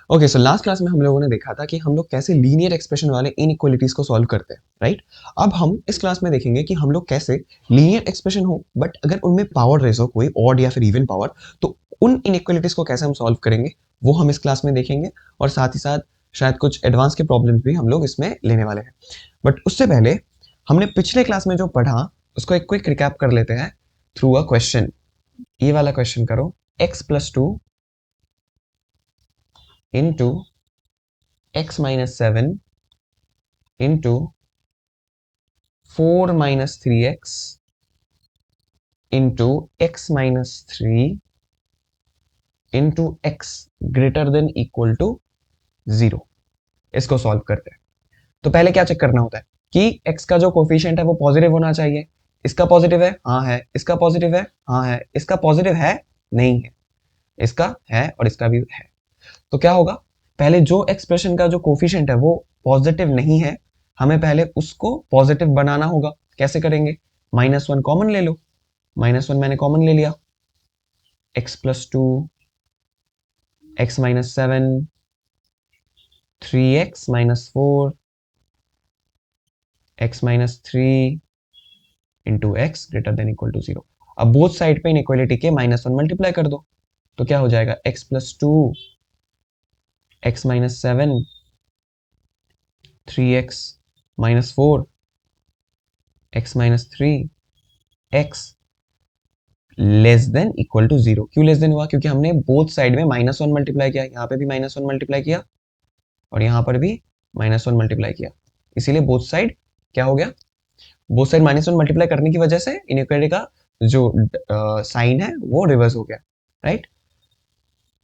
Okay, so last class में हम लोगों ने देखा था कि हम लोग कैसे लीनियर एक्सप्रेशन वाले इनइक्वालिटीज को सॉल्व करते हैं, राइट? अब हम इस क्लास में देखेंगे कि हम लोग कैसे लीनियर एक्सप्रेशन हो बट अगर उनमें पावर रेस हो, कोई ऑड या फिर इवन पावर, तो उन इनइक्वालिटीज को कैसे हम सॉल्व करेंगे वो हम इस क्लास में देखेंगे। और साथ ही साथ शायद कुछ एडवांस के प्रॉब्लम्स भी हम लोग इसमें लेने वाले हैं। बट उससे पहले हमने पिछले क्लास में जो पढ़ा उसको एक क्विक रिकैप कर लेते हैं थ्रू अ क्वेश्चन। ये वाला क्वेश्चन करो, x+2 into x-7 into 4 minus 3x into x-3 into x greater than equal to 0। इसको सॉल्व करते हैं। तो पहले क्या चेक करना होता है कि x का जो कोफिशिएंट है वो पॉजिटिव होना चाहिए। इसका पॉजिटिव है, हाँ है। इसका पॉजिटिव है, हाँ है। इसका पॉजिटिव है, नहीं है। इसका है और इसका भी है। तो क्या होगा, पहले जो एक्सप्रेशन का जो कोफिशिएंट है वो पॉजिटिव नहीं है, हमें पहले उसको पॉजिटिव बनाना होगा। कैसे करेंगे? -1 कॉमन ले लो। -1 मैंने कॉमन ले लिया। x+2 x-7 3x-4 x-3 into x greater than equal to 0। अब बोथ साइड पे इनइक्वालिटी के -1 मल्टीप्लाई कर दो तो क्या हो जाएगा, x+2 x-7 3x-4 x-3 x less than equal to 0। क्यों लेस देन हुआ? क्योंकि हमने बोथ साइड में -1 मल्टीप्लाई किया। यहाँ पे भी -1 मल्टीप्लाई किया और यहाँ पर भी -1 मल्टीप्लाई किया, इसीलिए बोथ साइड क्या हो गया, बोथ साइड -1 मल्टीप्लाई करने की वजह से इनइक्वालिटी का जो साइन है वो रिवर्स हो गया, राइट?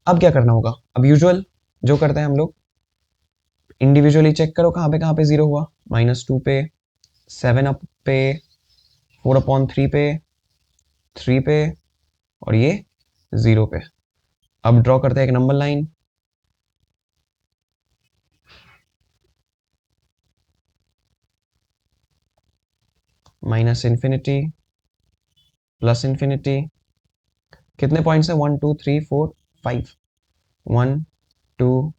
अब क्या करना होगा? अब यूजुअल जो करते हैं हम लोग, इंडिविजुअली चेक करो कहाँ पे 0 हुआ। -2 पे, 7 अप पे, 4/3 पे, 3 पे और ये 0 पे। अब ड्रॉ करते हैं एक नंबर लाइन। -Infinity +infinity. कितने पॉइंट्स हैं? 1 2 3 4 5। 1 2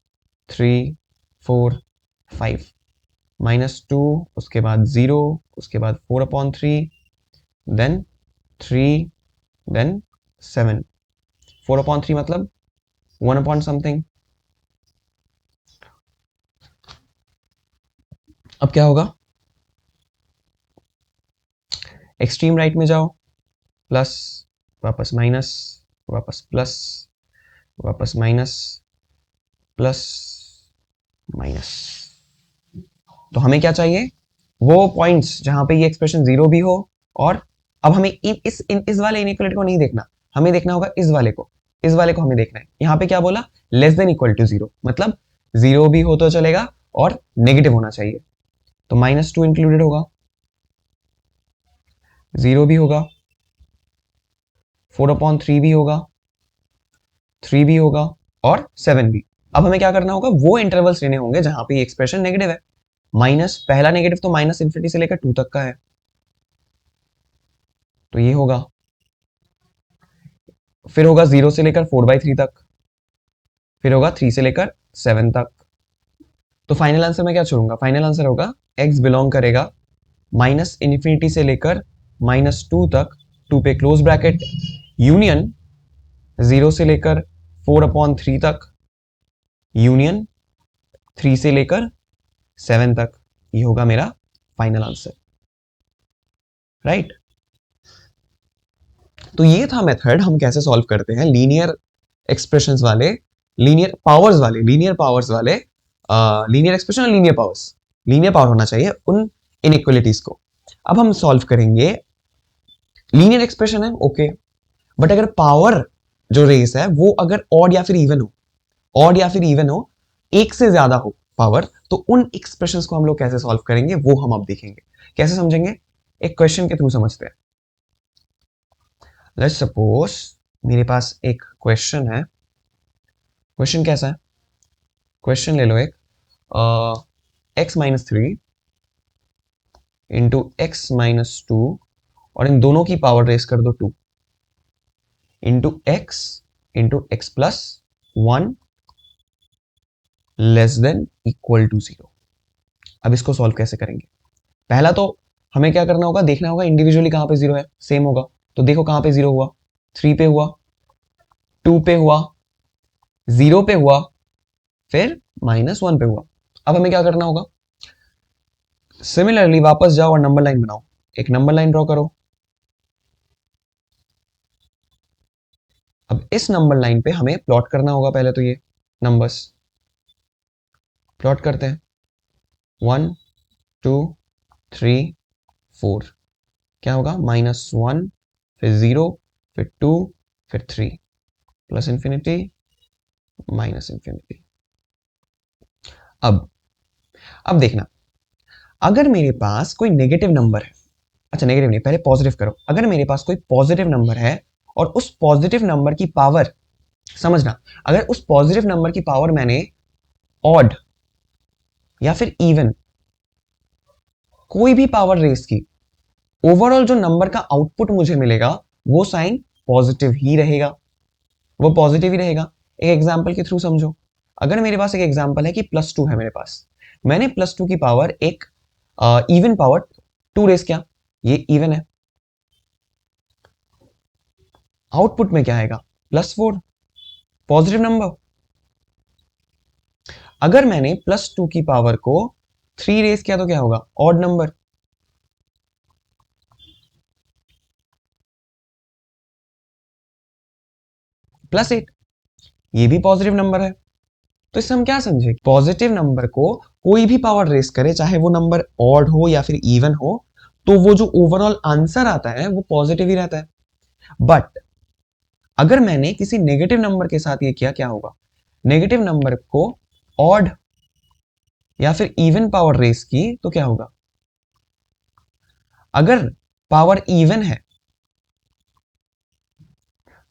3 4 5। -2, उसके बाद 0, उसके बाद 4/3, देन 3, देन 7। 4/3 मतलब 1 अपॉन समथिंग। अब क्या होगा? एक्सट्रीम राइट में जाओ, प्लस, वापस माइनस, वापस प्लस, वापस माइनस, प्लस, माइनस। तो हमें क्या चाहिए? वो पॉइंट्स जहां पे ये एक्सप्रेशन 0 भी हो। और अब हमें इस वाले इनइक्वालिटी को नहीं देखना, हमें देखना होगा इस वाले को। इस वाले को हमें देखना है। यहाँ पे क्या बोला? लेस देन इक्वल टू 0, मतलब 0 भी हो तो चलेगा और नेगेटिव होना चाहिए। तो -2 इंक्लूडेड होगा, 0 भी होगा, 4/3 भी होगा, 3 भी होगा और 7 भी। अब हमें क्या करना होगा? वो इंटरवल्स लेने होंगे जहां पे एक्सप्रेशन नेगेटिव है। माइनस, पहला नेगेटिव तो -इन्फिनिटी से लेकर 2 तक का है, तो ये होगा। फिर होगा 0 से लेकर 4/3 तक, फिर होगा 3 से लेकर 7 तक। तो फाइनल आंसर में क्या छोड़ूंगा? फाइनल आंसर होगा x बिलोंग करेगा -इन्फिनिटी से लेकर -2 तक, 2 पे क्लोज ब्रैकेट, यूनियन 0 से लेकर 4/3 तक, यूनियन 3 से लेकर 7 तक। ये होगा मेरा फाइनल आंसर, राइट? तो ये था मेथड, हम कैसे सॉल्व करते हैं लीनियर एक्सप्रेशंस वाले, लीनियर पावर्स वाले लीनियर एक्सप्रेशन और लीनियर पावर्स। लीनियर पावर होना चाहिए उन इनइक्वालिटीज को। अब हम सॉल्व करेंगे, लीनियर एक्सप्रेशन है ओके, बट अगर पावर जो रेस है वो अगर ऑड या फिर इवन हो, ऑड या फिर इवन हो, एक से ज्यादा हो पावर, तो उन एक्सप्रेशंस को हम लोग कैसे सॉल्व करेंगे वो हम अब देखेंगे। कैसे समझेंगे? एक क्वेश्चन के थ्रू समझते हैं। लेट्स सपोज मेरे पास एक क्वेश्चन है। क्वेश्चन कैसा है? क्वेश्चन ले लो एक, x-3 इंटू x-2 और इन दोनों की पावर रेस कर दो 2 into x plus 1 less than equal to 0। अब इसको सॉल्व कैसे करेंगे? पहला तो हमें क्या करना होगा, देखना होगा इंडिविजुअली कहां पे 0 है, सेम होगा। तो देखो कहां पे 0 हुआ, 3 पे हुआ, 2 पे हुआ, 0 पे हुआ, फिर -1 पे हुआ। अब हमें क्या करना होगा, सिमिलरली वापस जाओ और नंबर लाइन बनाओ। एक नंबर लाइन ड्रॉ करो। अब इस नंबर लाइन पे हमें प्लॉट करना होगा, पहले तो ये नंबर्स प्लॉट करते हैं। 1 2 3 4, क्या होगा, -1, फिर 0, फिर 2, फिर 3, प्लस इंफिनिटी, माइनस इंफिनिटी। अब देखना, अगर मेरे पास कोई नेगेटिव नंबर है, अच्छा नेगेटिव नहीं, पहले पॉजिटिव करो। अगर मेरे पास कोई पॉजिटिव नंबर है और उस पॉजिटिव नंबर की पावर, समझना, अगर उस पॉजिटिव नंबर की पावर मैंने ऑड या फिर इवन कोई भी पावर रेस की, ओवरऑल जो नंबर का आउटपुट मुझे मिलेगा वो साइन पॉजिटिव ही रहेगा, वो पॉजिटिव ही रहेगा। एक एग्जांपल के थ्रू समझो। अगर मेरे पास एक एग्जांपल है कि +2 है मेरे पास, मैंने +2 की पावर एक इवन पावर 2 रेस किया, ये इवन है। आउटपुट में क्या आएगा, +4, पॉजिटिव नंबर। अगर मैंने +2 की पावर को 3 रेस किया तो क्या होगा, ऑड नंबर। +8, ये भी पॉजिटिव नंबर है। तो इससे हम क्या समझे, पॉजिटिव नंबर को कोई भी पावर रेस करे, चाहे वो नंबर ऑड हो या फिर इवन हो, तो वो जो ओवरऑल आंसर आता है वो पॉजिटिव ही रहता है। बट अगर मैंने किसी नेगेटिव नंबर के साथ ये किया, क्या होगा, नेगेटिव नंबर को ऑड या फिर इवन पावर रेस की तो क्या होगा, अगर पावर इवन है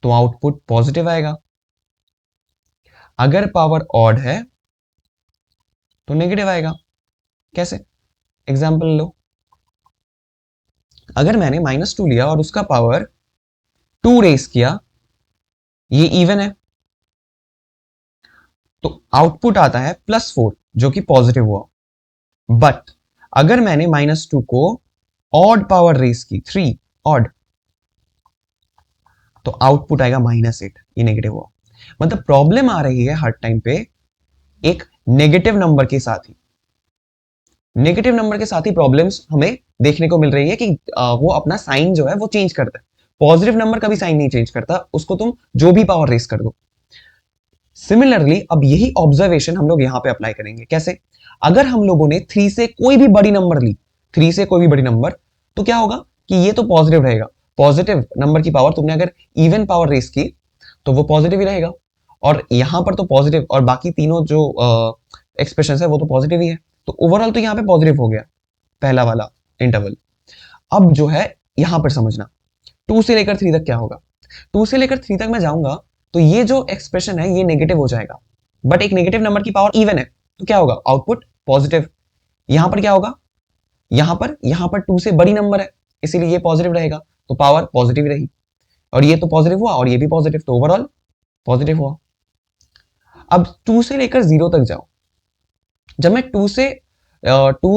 तो आउटपुट पॉजिटिव आएगा, अगर पावर ऑड है तो नेगेटिव आएगा। कैसे, एग्जांपल लो। अगर मैंने -2 लिया और उसका पावर 2 रेस किया, ये इवन है, तो आउटपुट आता है +4 जो कि पॉजिटिव हुआ। बट अगर मैंने -2 को ऑड पावर रेस की, 3 ऑड, तो आउटपुट आएगा -8, ये नेगेटिव हुआ। मतलब प्रॉब्लम आ रही है हर टाइम पे एक नेगेटिव नंबर के साथ ही, नेगेटिव नंबर के साथ ही प्रॉब्लम्स हमें देखने को मिल रही है कि वो अपना साइन जो है वो चेंज करता है। पॉजिटिव नंबर कभी साइन नहीं चेंज करता, उसको तुम जो भी पावर रेस कर दो। सिमिलरली अब यही ऑब्जर्वेशन हम लोग यहां पे अप्लाई करेंगे। कैसे, अगर हम लोगों ने 3 से कोई भी बड़ी नंबर ली, 3 से कोई भी बड़ी नंबर, तो क्या होगा कि ये तो पॉजिटिव रहेगा। पॉजिटिव नंबर की पावर तुमने अगर इवन पावर रेस की तो वो पॉजिटिव ही रहेगा, और यहां पर तो पॉजिटिव, और बाकी तीनों जो एक्सप्रेशन है वो तो पॉजिटिव ही है। तो ओवरऑल तो यहाँ पे पॉजिटिव हो गया पहला वाला इंटरवल। अब जो है यहां पर समझना, 2 से लेकर 3 तक क्या होगा। 2 से लेकर 3 तक मैं जाऊंगा तो ये जो एक्सप्रेशन है ये नेगेटिव हो जाएगा, बट एक नेगेटिव नंबर की पावर इवन है तो क्या होगा, आउटपुट पॉजिटिव। यहां पर क्या होगा, यहां पर 2 से बड़ी नंबर है इसीलिए ये पॉजिटिव रहेगा, तो पावर पॉजिटिव रही, और ये तो पॉजिटिव हुआ और ये भी पॉजिटिव, तो ओवरऑल पॉजिटिव हुआ। अब 2 से लेकर 0 तक जाओ। जब मैं 2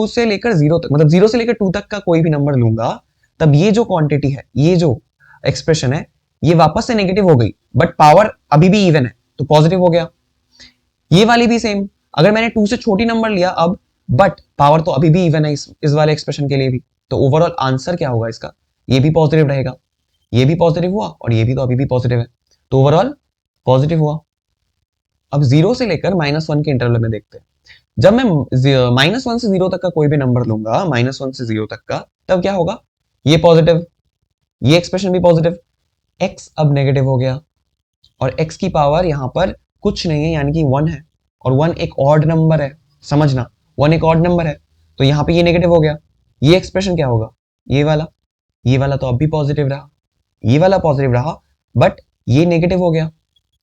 से लेकर 0 तक, मतलब 0 से लेकर 2 तक का कोई भी नंबर लूंगा, तब ये जो क्वांटिटी है, ये जो एक्सप्रेशन है, ये वापस से नेगेटिव हो गई, बट पावर अभी भी इवन है तो पॉजिटिव हो गया। ये वाली भी सेम, अगर मैंने 2 से छोटी नंबर लिया अब, बट पावर तो अभी भी इवन है इस वाले एक्सप्रेशन के लिए भी, तो ओवरऑल आंसर क्या होगा इसका, ये भी पॉजिटिव रहेगा। ये भी पॉजिटिव हुआ और ये भी तो अभी भी पॉजिटिव है, तो ओवरऑल पॉजिटिव हुआ। अब 0 से लेकर -1 के इंटरवल में देखते हैं। जब मैं -1 से 0 तक का कोई भी नंबर लूंगा, -1 से 0 तक का, तब क्या होगा, ये पॉजिटिव, ये एक्सप्रेशन भी पॉजिटिव। x अब नेगेटिव हो गया, और x की पावर यहां पर कुछ नहीं है, यानी कि 1 है, और 1 एक ऑड नंबर है, समझना, 1 एक ऑड नंबर है, तो यहां पे ये नेगेटिव हो गया। ये एक्सप्रेशन क्या होगा, ये वाला तो अब भी पॉजिटिव रहा, ये वाला पॉजिटिव रहा, बट ये नेगेटिव हो गया,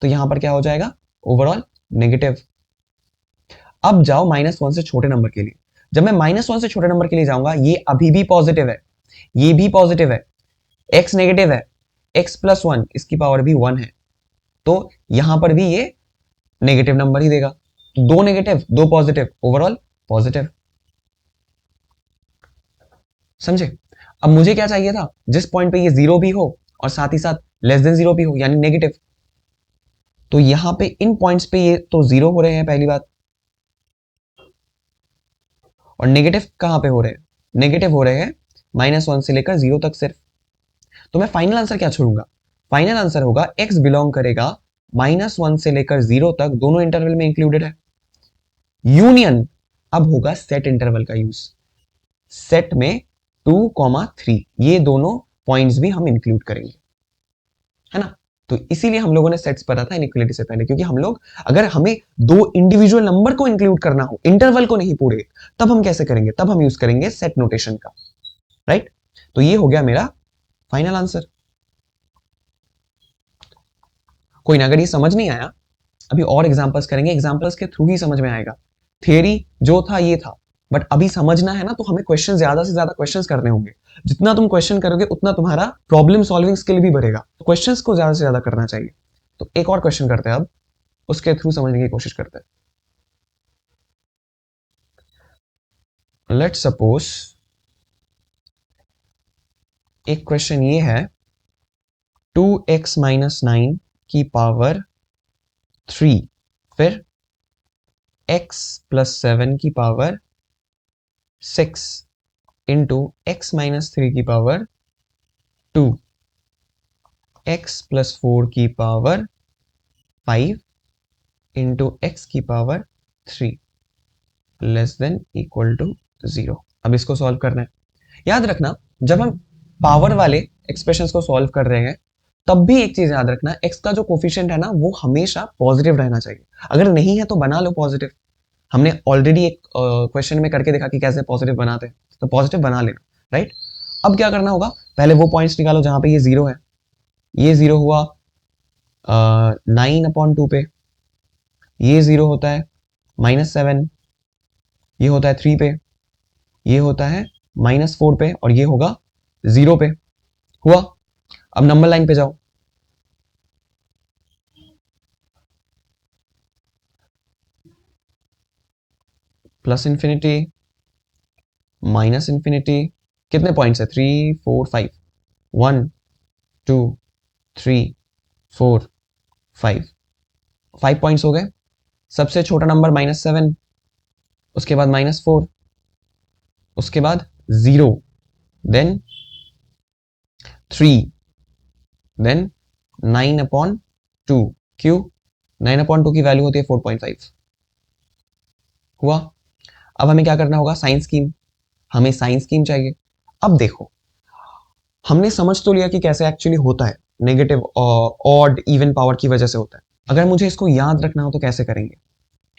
तो यहां पर क्या हो जाएगा, ओवरऑल नेगेटिव। अब जाओ -1 से छोटे नंबर के लिए। जब मैं -1 से छोटे नंबर के लिए जाऊंगा, ये अभी भी पॉजिटिव है, ये भी पॉजिटिव है, x नेगेटिव है, x + 1, इसकी पावर भी 1 है, तो यहां पर भी ये नेगेटिव नंबर ही देगा। तो दो नेगेटिव दो पॉजिटिव, ओवरऑल पॉजिटिव। समझे? अब मुझे क्या चाहिए था, जिस पॉइंट पे ये जीरो भी हो और साथ ही साथ लेस देन जीरो भी हो, यानी नेगेटिव। तो यहां पे इन पॉइंट्स पे ये तो जीरो हो रहे हैं पहली बात, और नेगेटिव कहां पे हो रहे हैं, नेगेटिव हो रहे हैं -1 से लेकर 0 तक सिर्फ। तो मैं फाइनल आंसर क्या छोड़ूंगा, फाइनल आंसर होगा x बिलोंग करेगा -1 से लेकर 0 तक, दोनों इंटरवल में इंक्लूडेड है। यूनियन अब होगा सेट इंटरवल का यूज, सेट में 2, 3 ये दोनों पॉइंट्स भी हम इंक्लूड करेंगे, है ना। तो इसीलिए हम लोगों ने सेट्स पढ़ा था इनइक्वालिटी से पहले, क्योंकि हम लोग अगर हमें दो इंडिविजुअल नंबर को इंक्लूड करना हो, इंटरवल को नहीं पूरे, तब हम कैसे करेंगे, तब हम यूज करेंगे सेट नोटेशन का, राइट। तो ये हो गया मेरा फाइनल आंसर। कोई ना, अगर ये समझ नहीं आया, अभी और एग्जांपल्स करेंगे, एग्जांपल्स के थ्रू ही समझ में आएगा। थियरी जो था ये था, बट अभी समझना है ना, तो हमें क्वेश्चन ज्यादा से ज्यादा क्वेश्चंस करने होंगे। जितना तुम क्वेश्चन करोगे उतना तुम्हारा प्रॉब्लम सॉल्विंग स्किल भी बढ़ेगा, तो क्वेश्चंस को ज्यादा से ज्यादा करना चाहिए। तो एक और क्वेश्चन करते हैं अब, उसके थ्रू समझने की कोशिश करते हैं। लेट्स सपोज एक क्वेश्चन ये है, 2x - 9 की पावर 3, फिर x + 7 की पावर 6 इंटू x - 3 की पावर 2, x + 4 की पावर 5 इंटू x की power 3 less than equal to 0। अब इसको सॉल्व करना है। याद रखना, जब हम पावर वाले एक्सप्रेशंस को सॉल्व कर रहे हैं, तब भी एक चीज याद रखना, x का जो कोफिशिएंट है ना, वो हमेशा पॉजिटिव रहना चाहिए। अगर नहीं है तो बना लो पॉजिटिव। हमने ऑलरेडी एक क्वेश्चन में करके देखा कि कैसे पॉजिटिव बनाते हैं, तो पॉजिटिव बना लेना, राइट। अब क्या करना होगा, पहले वो पॉइंट्स निकालो जहां पे ये जीरो है। ये जीरो हुआ 9/2 पे, ये जीरो होता है -7, ये होता है 3 पे, ये होता है -4 पे, और ये होगा 0 पे। हुआ। अब नंबर लाइन पे जाओ, +∞, -∞, कितने पॉइंट्स है, 3, 4, 5, 1, 2, 3, 4, 5, 5 पॉइंट्स हो गए। सबसे छोटा नंबर -7, उसके बाद -4, उसके बाद 0, देन 3, देन 9/2। क्यों? 9/2 की वैल्यू होती है 4.5। हुआ। अब हमें क्या करना होगा, साइन स्कीम, हमें साइन स्कीम चाहिए। अब देखो, हमने समझ तो लिया कि कैसे एक्चुअली होता है, नेगेटिव ऑड इवन पावर की वजह से होता है। अगर मुझे इसको याद रखना हो तो कैसे करेंगे,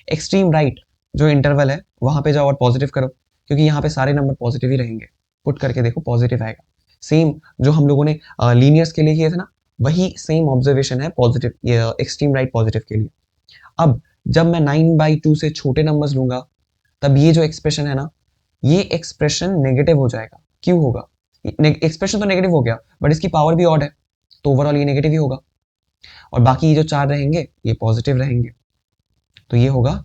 एक्सट्रीम राइट जो इंटरवल है वहां पे जाओ और पॉजिटिव करो, क्योंकि यहाँ पे सारे नंबर पॉजिटिव ही रहेंगे। पुट करके देखो पॉजिटिव आएगा। सेम जो हम लोगों ने लीनियर्स के लिए किए थे ना, वही सेम ऑब्जर्वेशन है पॉजिटिव एक्सट्रीम राइट पॉजिटिव के लिए। अब जब मैं 9/2 से छोटे नंबर्स लूंगा, तब ये जो एक्सप्रेशन है ना, ये एक्सप्रेशन नेगेटिव हो जाएगा। क्यों होगा, एक्सप्रेशन तो नेगेटिव हो गया, बट इसकी पावर भी ऑड है, तो ओवरऑल ये नेगेटिव ही होगा, और बाकी ये जो 4 रहेंगे ये पॉजिटिव रहेंगे, तो ये होगा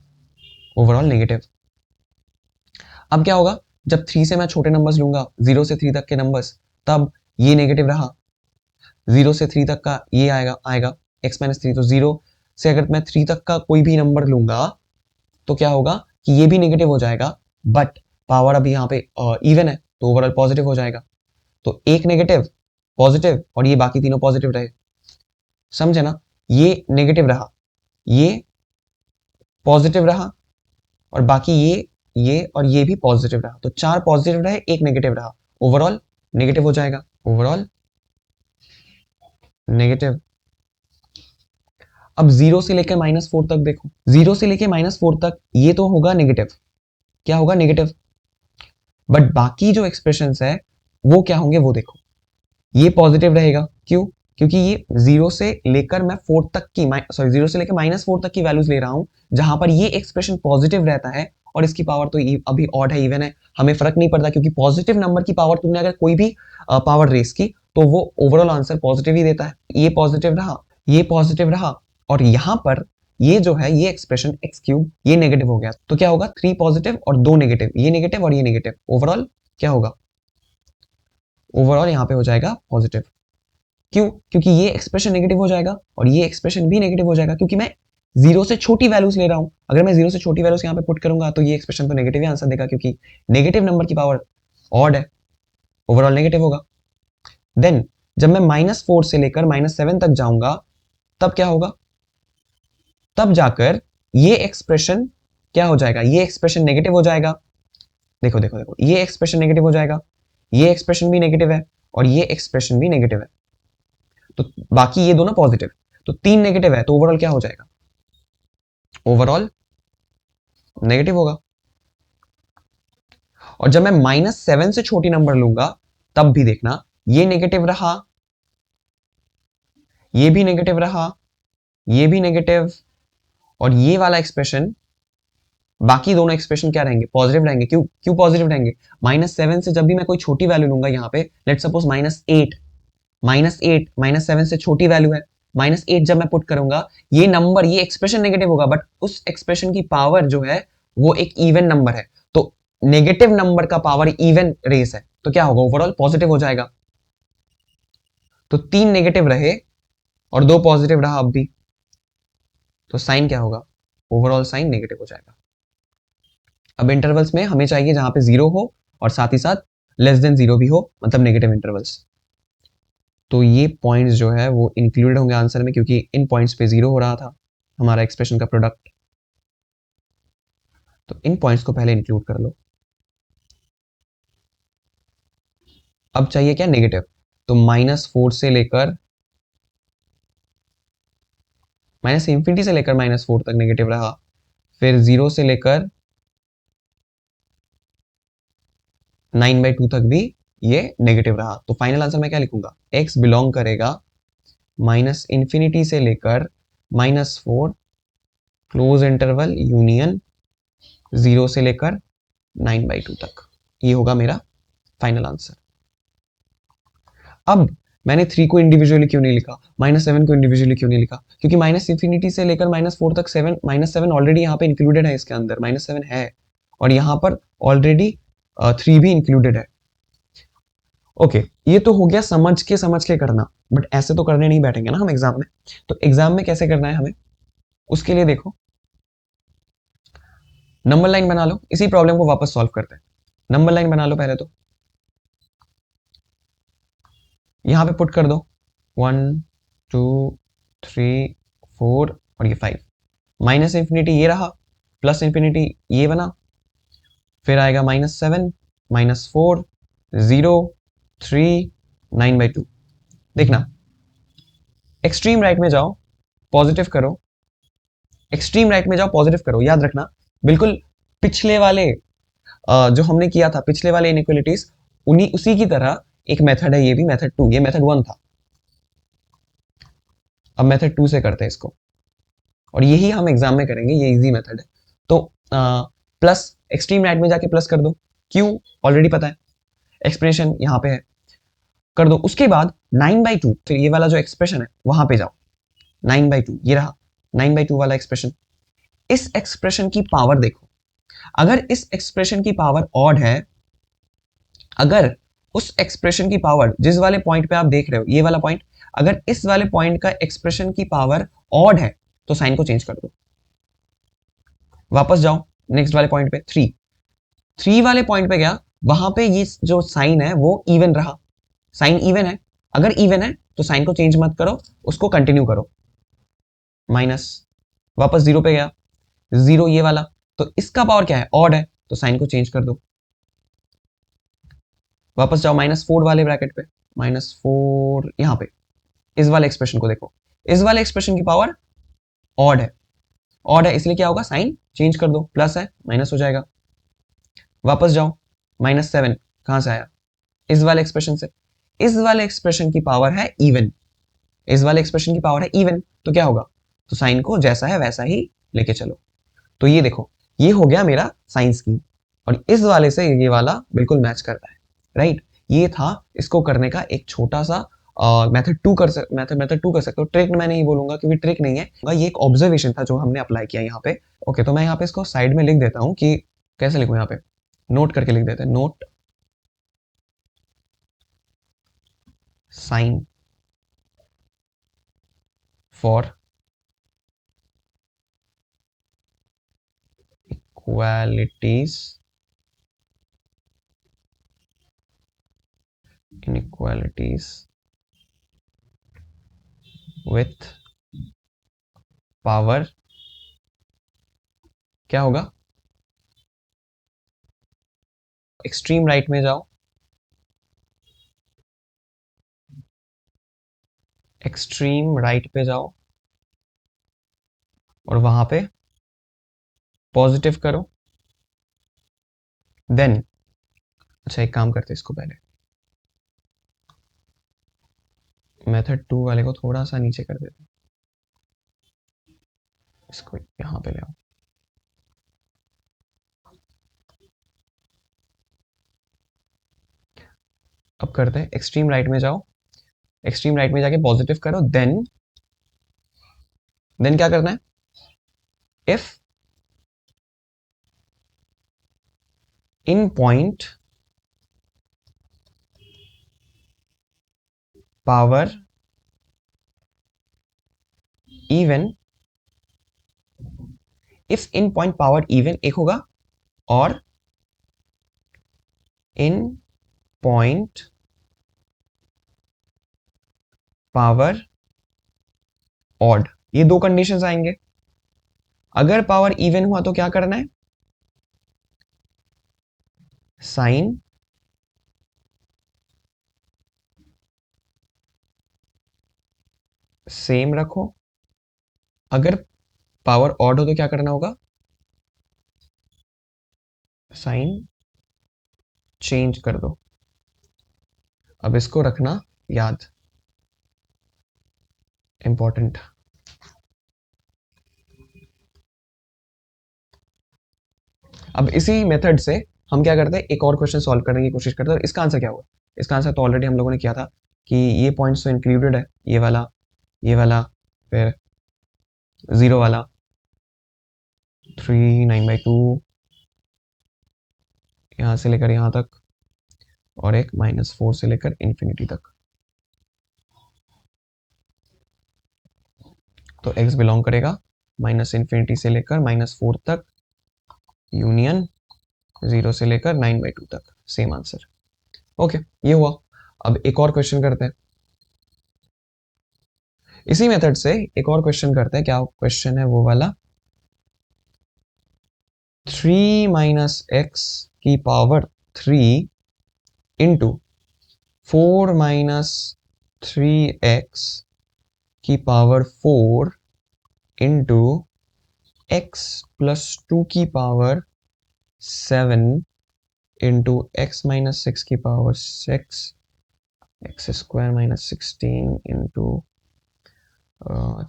ओवरऑल नेगेटिव। अब क्या होगा, जब 3 से मैं छोटे नंबर्स लूंगा, 0 से 3 तक के नंबर्स, तब ये नेगेटिव रहा। 0 से 3 तक का ये आएगा आएगा x - 3, तो 0 से अगर मैं 3 तक का कोई भी नंबर लूंगा, तो क्या होगा कि ये भी नेगेटिव हो जाएगा, बट पावर अभी यहाँ पे इवन है, तो ओवरऑल पॉजिटिव हो जाएगा। तो एक नेगेटिव, पॉजिटिव, और ये बाकी तीनों पॉजिटिव रहे। समझे ना, ये नेगेटिव रहा, ये पॉजिटिव रहा, और बाकी ये और ये भी पॉजिटिव रहा। तो 4 पॉजिटिव रहे, एक नेगेटिव रहा, ओवरऑल नेगेटिव हो जाएगा, ओवरऑल नेगेटिव। अब 0 से लेकर -4 तक देखो, 0 से लेकर -4 तक ये तो होगा नेगेटिव, क्या होगा, नेगेटिव। बट बाकी जो एक्सप्रेशंस है वो क्या होंगे, वो देखो, ये पॉजिटिव रहेगा। क्यों? क्योंकि ये 0 से लेकर मैं 4 तक की, सॉरी 0 से लेकर -4 तक की वैल्यूज ले रहा हूं, जहां पर ये एक्सप्रेशन पॉजिटिव रहता है, और इसकी पावर तो अभी ऑड है, इवन है, हमें फर्क नहीं पड़ता, क्योंकि पॉजिटिव नंबर की पावर तुमने अगर कोई भी पावर रेस की, तो वो ओवरऑल आंसर पॉजिटिव ही देता है। ये पॉजिटिव रहा, ये पॉजिटिव रहा, और यहां पर ये जो है ये एक्सप्रेशन एक्स क्यूब ये नेगेटिव हो गया, तो क्या होगा 3 पॉजिटिव और 2 नेगेटिव, ये नेगेटिव और ये नेगेटिव, ओवरऑल क्या होगा, ओवरऑल यहाँ पे हो जाएगा पॉजिटिव। क्यों? क्योंकि ये एक्सप्रेशन नेगेटिव हो जाएगा और ये एक्सप्रेशन भी नेगेटिव हो जाएगा, क्योंकि मैं जीरो से छोटी वैल्यूज ले रहा हूं। अगर मैं जीरो से छोटी वैल्यूज यहाँ पे पुट करूंगा तो ये एक्सप्रेशन तो नेगेटिव ही आंसर देगा, क्योंकि नेगेटिव नंबर की पावर ऑड है, ओवरऑल नेगेटिव होगा। देन जब मैं -4 से लेकर -7 तक जाऊंगा तब क्या होगा, तब जाकर ये एक्सप्रेशन क्या हो जाएगा, ये एक्सप्रेशन नेगेटिव हो जाएगा। देखो देखो देखो, ये एक्सप्रेशन नेगेटिव हो जाएगा, ये एक्सप्रेशन भी नेगेटिव है और ये एक्सप्रेशन भी नेगेटिव है, तो बाकी ये दोनों पॉजिटिव, तो 3 नेगेटिव है, तो ओवरऑल क्या हो जाएगा, ओवरऑल नेगेटिव होगा। और जब मैं -7 से छोटी नंबर लूंगा तब भी देखना, ये नेगेटिव रहा, ये भी नेगेटिव रहा, ये भी नेगेटिव, और ये वाला एक्सप्रेशन, बाकी दोनों एक्सप्रेशन क्या रहेंगे, पॉजिटिव रहेंगे। क्यों क्यों पॉजिटिव रहेंगे, -7 से जब भी मैं कोई छोटी वैल्यू लूंगा, यहाँ पे लेट सपोज -8, -7 से छोटी वैल्यू है, -8 जब मैं पुट करूंगा, ये नंबर, ये एक्सप्रेशन नेगेटिव होगा, बट उस एक्सप्रेशन की पावर जो है वो एक इवन नंबर है, तो नेगेटिव नंबर का पावर इवन रेस है, तो क्या होगा, ओवरऑल पॉजिटिव हो जाएगा। तो 3 नेगेटिव रहे और 2 पॉजिटिव रहा अब भी, तो साइन क्या होगा, ओवरऑल साइन नेगेटिव हो जाएगा। अब इंटरवल्स में हमें चाहिए जहां पे 0 हो और साथ ही साथ लेस देन 0 भी हो, मतलब नेगेटिव इंटरवल्स। तो ये पॉइंट्स जो है वो इंक्लूडेड होंगे आंसर में, क्योंकि इन पॉइंट्स पे 0 हो रहा था हमारा एक्सप्रेशन का प्रोडक्ट, तो इन पॉइंट्स को पहले इंक्लूड कर लो। अब चाहिए क्या, नेगेटिव, तो -4 से लेकर -इंफिनिटी से लेकर -4 तक नेगेटिव रहा, फिर 0 से लेकर 9/2 तक भी ये नेगेटिव रहा। तो फाइनल आंसर मैं क्या लिखूंगा, x बिलोंग करेगा -इंफिनिटी से लेकर -4 क्लोज इंटरवल यूनियन 0 से लेकर 9/2 तक, ये होगा मेरा फाइनल आंसर। अब मैंने 3 को इंडिविजुअली क्यों नहीं लिखा, -7 को इंडिविजुअली क्यों नहीं लिखा, क्योंकि -इंफिनिटी से लेकर -4 तक -7 ऑलरेडी यहाँ पे इंक्लूडेड है, इसके अंदर -7 है, और यहाँ पर ऑलरेडी 3 भी इंक्लूडेड है। ओके, ये तो हो गया समझ के करना, बट ऐसे तो करने नहीं बैठेंगे ना हम एग्जाम में। तो एग्जाम में कैसे करना है हमें, उसके लिए देखो, नंबर लाइन बना लो, इसी प्रॉब्लम को वापस सॉल्व करते हैं। नंबर लाइन बना लो पहले, तो यहां पे पुट कर दो 1 2 3 4 और ये 5, -इंफिनिटी ये रहा, +इंफिनिटी ये बना, फिर आएगा -7 -4 0 3 9/2। देखना, एक्सट्रीम राइट में जाओ, पॉजिटिव करो, एक्सट्रीम राइट में जाओ, पॉजिटिव करो, याद रखना बिल्कुल पिछले वाले जो हमने किया था, पिछले वाले इनइक्वालिटीज, उन्हीं उसी की तरह एक मेथड है, ये भी मेथड 2, ये मेथड 1 था, अब मेथड 2 से करते हैं इसको, और यही हम एग्जाम में करेंगे, ये इजी मेथड है। तो प्लस, एक्सट्रीम राइट में जाके प्लस कर दो, क्यों ऑलरेडी पता है, एक्सप्रेशन यहाँ पे है, कर दो। उसके बाद 9/2, फिर ये वाला जो एक्सप्रेशन है वहां पे जाओ, 9/2 ये रहा, 9/2 वाला एक्सप्रेशन, इस एक्सप्रेशन की पावर देखो, अगर इस एक्सप्रेशन की पावर ऑड है, अगर उस एक्सप्रेशन की पावर, जिस वाले पॉइंट पे आप देख रहे हो ये वाला पॉइंट, अगर इस वाले पॉइंट का एक्सप्रेशन की पावर ऑड है तो साइन को चेंज कर दो, वापस जाओ नेक्स्ट वाले पॉइंट पे, 3 वाले पॉइंट पे गया, वहां पे ये जो साइन है वो इवन रहा, साइन इवन है, अगर इवन है तो साइन को चेंज मत करो, उसको कंटिन्यू करो, माइनस, वापस 0 पे गया, 0 ये वाला, तो इसका पावर क्या है, ऑड है, तो साइन को चेंज कर दो, वापस जाओ -4 वाले ब्रैकेट पे, -4 यहां पे, इस वाले एक्सप्रेशन को देखो, इस वाले एक्सप्रेशन की पावर ऑड है, ऑड है इसलिए क्या होगा, साइन चेंज कर दो, प्लस है माइनस हो जाएगा, वापस जाओ, -7 कहां से आया, इस वाले एक्सप्रेशन से, इस वाले एक्सप्रेशन की पावर है इवन, इस वाले एक्सप्रेशन की पावर है इवन, तो क्या होगा, तो साइन को जैसा है वैसा ही लेके चलो। तो ये देखो, ये हो गया मेरा साइन स्कीम, और इस वाले से ये वाला बिल्कुल मैच करता है, राइट। ये था इसको करने का एक छोटा सा मेथड टू कर सकते हो। ट्रिक मैं नहीं बोलूंगा क्योंकि ट्रिक नहीं है, ये एक ऑब्जर्वेशन था जो हमने अप्लाई किया यहाँ पे। ओके, तो मैं यहाँ पे इसको साइड में लिख देता हूँ कि कैसे लिखूँ, यहाँ पे नोट करके लिख देते हैं, note sign for equalities inequalities with power, क्या होगा, एक्सट्रीम राइट में जाओ, एक्सट्रीम राइट पे जाओ और वहां पे पॉजिटिव करो। देन अच्छा एक काम करते हैं, इसको पहले मेथड टू वाले को थोड़ा सा नीचे कर देते हैं, इसको यहां पे ले आओ। अब करते हैं एक्सट्रीम राइट में जाओ, एक्सट्रीम राइट में जाके पॉजिटिव करो। देन क्या करना है, if in point power even, if in point power even एक होगा, और इन पॉइंट पावर ऑड, ये दो कंडीशंस आएंगे। अगर पावर इवन हुआ तो क्या करना है, साइन सेम रखो। अगर पावर ऑड हो तो क्या करना होगा, साइन चेंज कर दो। अब इसको रखना याद, इंपॉर्टेंट। अब इसी मेथड से हम क्या करते हैं, एक और क्वेश्चन सॉल्व करने की कोशिश करते हैं। और इसका आंसर क्या होगा, इसका आंसर तो ऑलरेडी हम लोगों ने किया था कि ये पॉइंट्स तो इंक्लूडेड है, ये वाला, फिर जीरो वाला, 3 9/2 यहां से लेकर यहां तक, और एक -4 से लेकर इंफिनिटी तक। तो x बिलोंग करेगा -इंफिनिटी से लेकर -4 तक, यूनियन 0 से लेकर 9/2 तक, सेम आंसर। ओके, ये हुआ। अब एक और क्वेश्चन करते हैं, इसी मेथड से एक और क्वेश्चन करते हैं। क्या क्वेश्चन है वो वाला, 3 - x की पावर 3 इंटू 4 - 3x की पावर 4 इंटू x + 2 की पावर 7 इंटू x - 6 की पावर 6, x² - 16 इंटू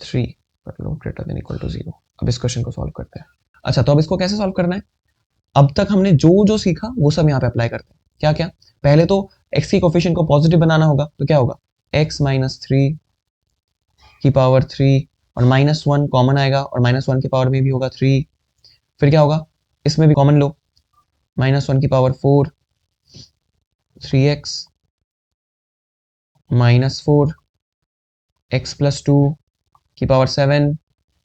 3 कर लो ग्रेटर देन इक्वल टू 0। अब इस क्वेश्चन को सॉल्व करते हैं। अच्छा, तो अब इसको कैसे सॉल्व करना है, अब तक हमने जो जो सीखा वो सब यहाँ पे अप्लाई करते हैं। क्या क्या, पहले तो x की कोफिशिएंट को पॉजिटिव बनाना होगा, तो क्या होगा, x - 3 की पावर 3 और -1 कॉमन आएगा, और -1 की पावर में भी होगा 3। फिर क्या होगा, इसमें भी कॉमन लो, -1 की पावर 4, 3x -4, x + 2 की पावर 7,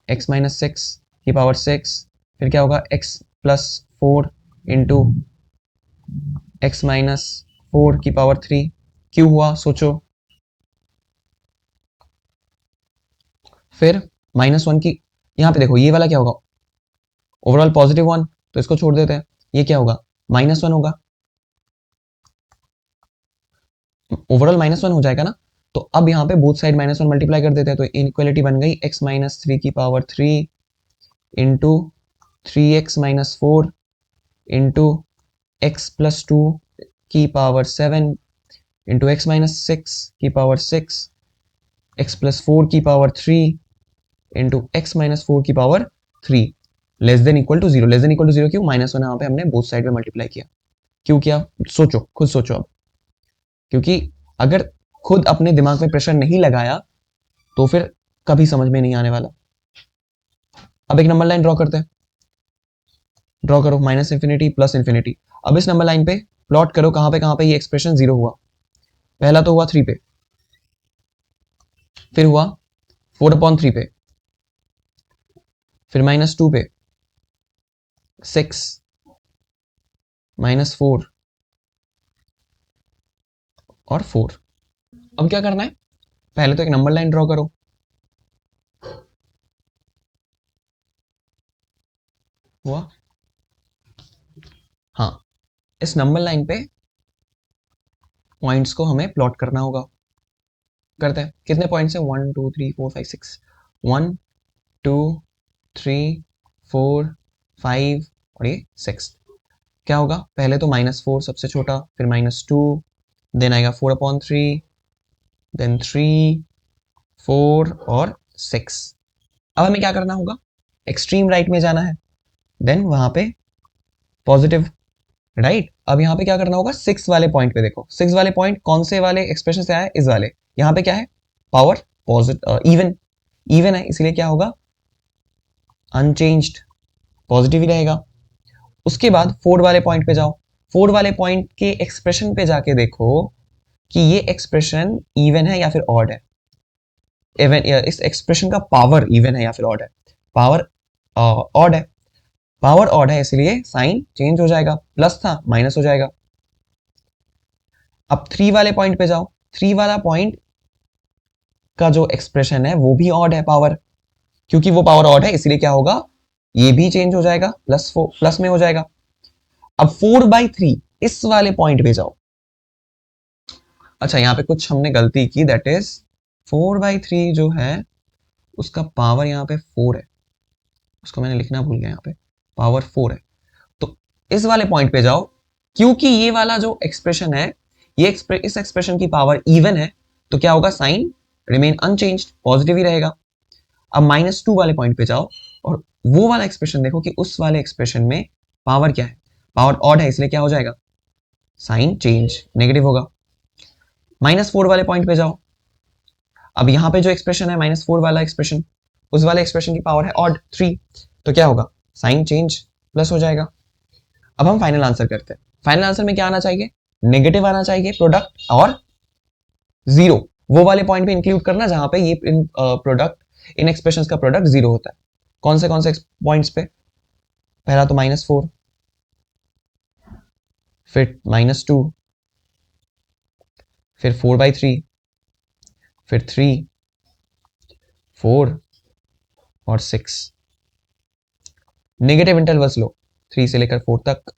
x - 6 की पावर 6। फिर क्या होगा, x + 4 इंटू x - 4 की पावर 3। क्यों हुआ सोचो। फिर -1 की, यहाँ पे देखो ये वाला क्या होगा, ओवरऑल +1, तो इसको छोड़ देते हैं। ये क्या होगा, -1 होगा, ओवरऑल -1 हो जाएगा ना। तो अब यहाँ पे बोथ साइड -1 मल्टीप्लाई कर देते हैं, तो इनइक्वालिटी बन गई x - 3 की power 3 into 3x - 4 into x + 2 की पावर 7 इंटू x - 6 की पावर 6, x + 4 की पावर 3 इंटू x - 4 की power 3, less than equal to 0। Less than equal to 0 क्यों, -1 यहाँ पे हमने बोथ साइड में मल्टीप्लाई किया। क्यों किया, सोचो, खुद सोचो अब। क्योंकि अगर खुद अपने दिमाग में प्रेशर नहीं लगाया तो फिर कभी समझ में नहीं आने वाला। अब एक नंबर लाइन ड्रॉ करते हैं। ड्रॉ करो माइनस इंफिनिटी प्लस इंफिनिटी। अब इस नंबर लाइन पे प्लॉट करो कहां पे ये एक्सप्रेशन जीरो हुआ। पहला तो हुआ 3 पे, फिर हुआ 4/3 पे, फिर -2 पे, 6, -4 और 4। अब क्या करना है, पहले तो एक नंबर लाइन ड्रॉ करो। हुआ? हाँ, इस नंबर लाइन पे पॉइंट्स को हमें प्लॉट करना होगा। करते हैं। कितने पॉइंट्स हैं? 1 2 3 4 5 6। 1 2 3 4 5 और ये 6। क्या होगा? पहले तो -4 सबसे छोटा, फिर -2, देन आएगा 4/3, देन 3 4 और 6। अब हमें क्या करना होगा? एक्सट्रीम राइट में जाना है, देन वहां पे पॉजिटिव राइट। अब यहाँ पे क्या करना होगा? 6 वाले पॉइंट पे देखो। 6 वाले पॉइंट कौन से वाले एक्सप्रेशन से आया है? इस वाले। यहाँ पे क्या है? पावर पॉजिटिव, इवन इवन है, इसलिए क्या होगा? अनचेंज्ड, पॉजिटिव ही रहेगा। उसके बाद 4 वाले पॉइंट पे जाओ। 4 वाले पॉइंट के एक्सप्रेशन पे जाके देखो कि ये एक्सप्रेशन इवन है या फिर ऑड है। इवन, इस एक्सप्रेशन का पावर इवन है या फिर ऑड है? पावर ऑड है। पावर ऑड है इसलिए साइन चेंज हो जाएगा, प्लस था माइनस हो जाएगा। अब 3 वाले पॉइंट पे जाओ। 3 वाला पॉइंट का जो एक्सप्रेशन है वो भी ऑड है पावर, क्योंकि वो पावर ऑड है इसलिए क्या होगा? ये भी चेंज हो जाएगा, प्लस में हो जाएगा। अब 4/3 इस वाले पॉइंट पे जाओ। अच्छा, यहाँ पे कुछ हमने गलती की, दैट इज 4/3 जो है उसका पावर यहाँ पे 4 है, उसको मैंने लिखना भूल गया। यहाँ पे पावर 4 है, तो इस वाले पॉइंट पे जाओ। क्योंकि ये वाला जो एक्सप्रेशन है, इस एक्सप्रेशन की पावर इवन है, तो क्या होगा? साइन रिमेन अनचेंज्ड, पॉजिटिव ही रहेगा। अब -2 वाले पॉइंट पे जाओ और वो वाला एक्सप्रेशन देखो कि उस वाले एक्सप्रेशन में पावर क्या है? पावर ऑड है, इसलिए क्या हो जाएगा? साइन चेंज, नेगेटिव होगा। -4 वाले पॉइंट पे जाओ। अब यहां पे जो एक्सप्रेशन है -4 वाला एक्सप्रेशन, उस वाले एक्सप्रेशन की पावर है ऑड 3, तो क्या होगा? साइन चेंज, प्लस हो जाएगा। अब हम फाइनल आंसर करते हैं। फाइनल आंसर में क्या आना चाहिए? नेगेटिव आना चाहिए प्रोडक्ट, और जीरो वो वाले पॉइंट पे इंक्लूड करना जहां पे ये प्रोडक्ट, इन एक्सप्रेशंस का प्रोडक्ट जीरो होता है। कौन से पॉइंट्स पे? पहला तो -4, फिर -2, फिर 4/3, फिर 3 4 और 6। नेगेटिव इंटरवल्स लो, 3 से लेकर 4 तक,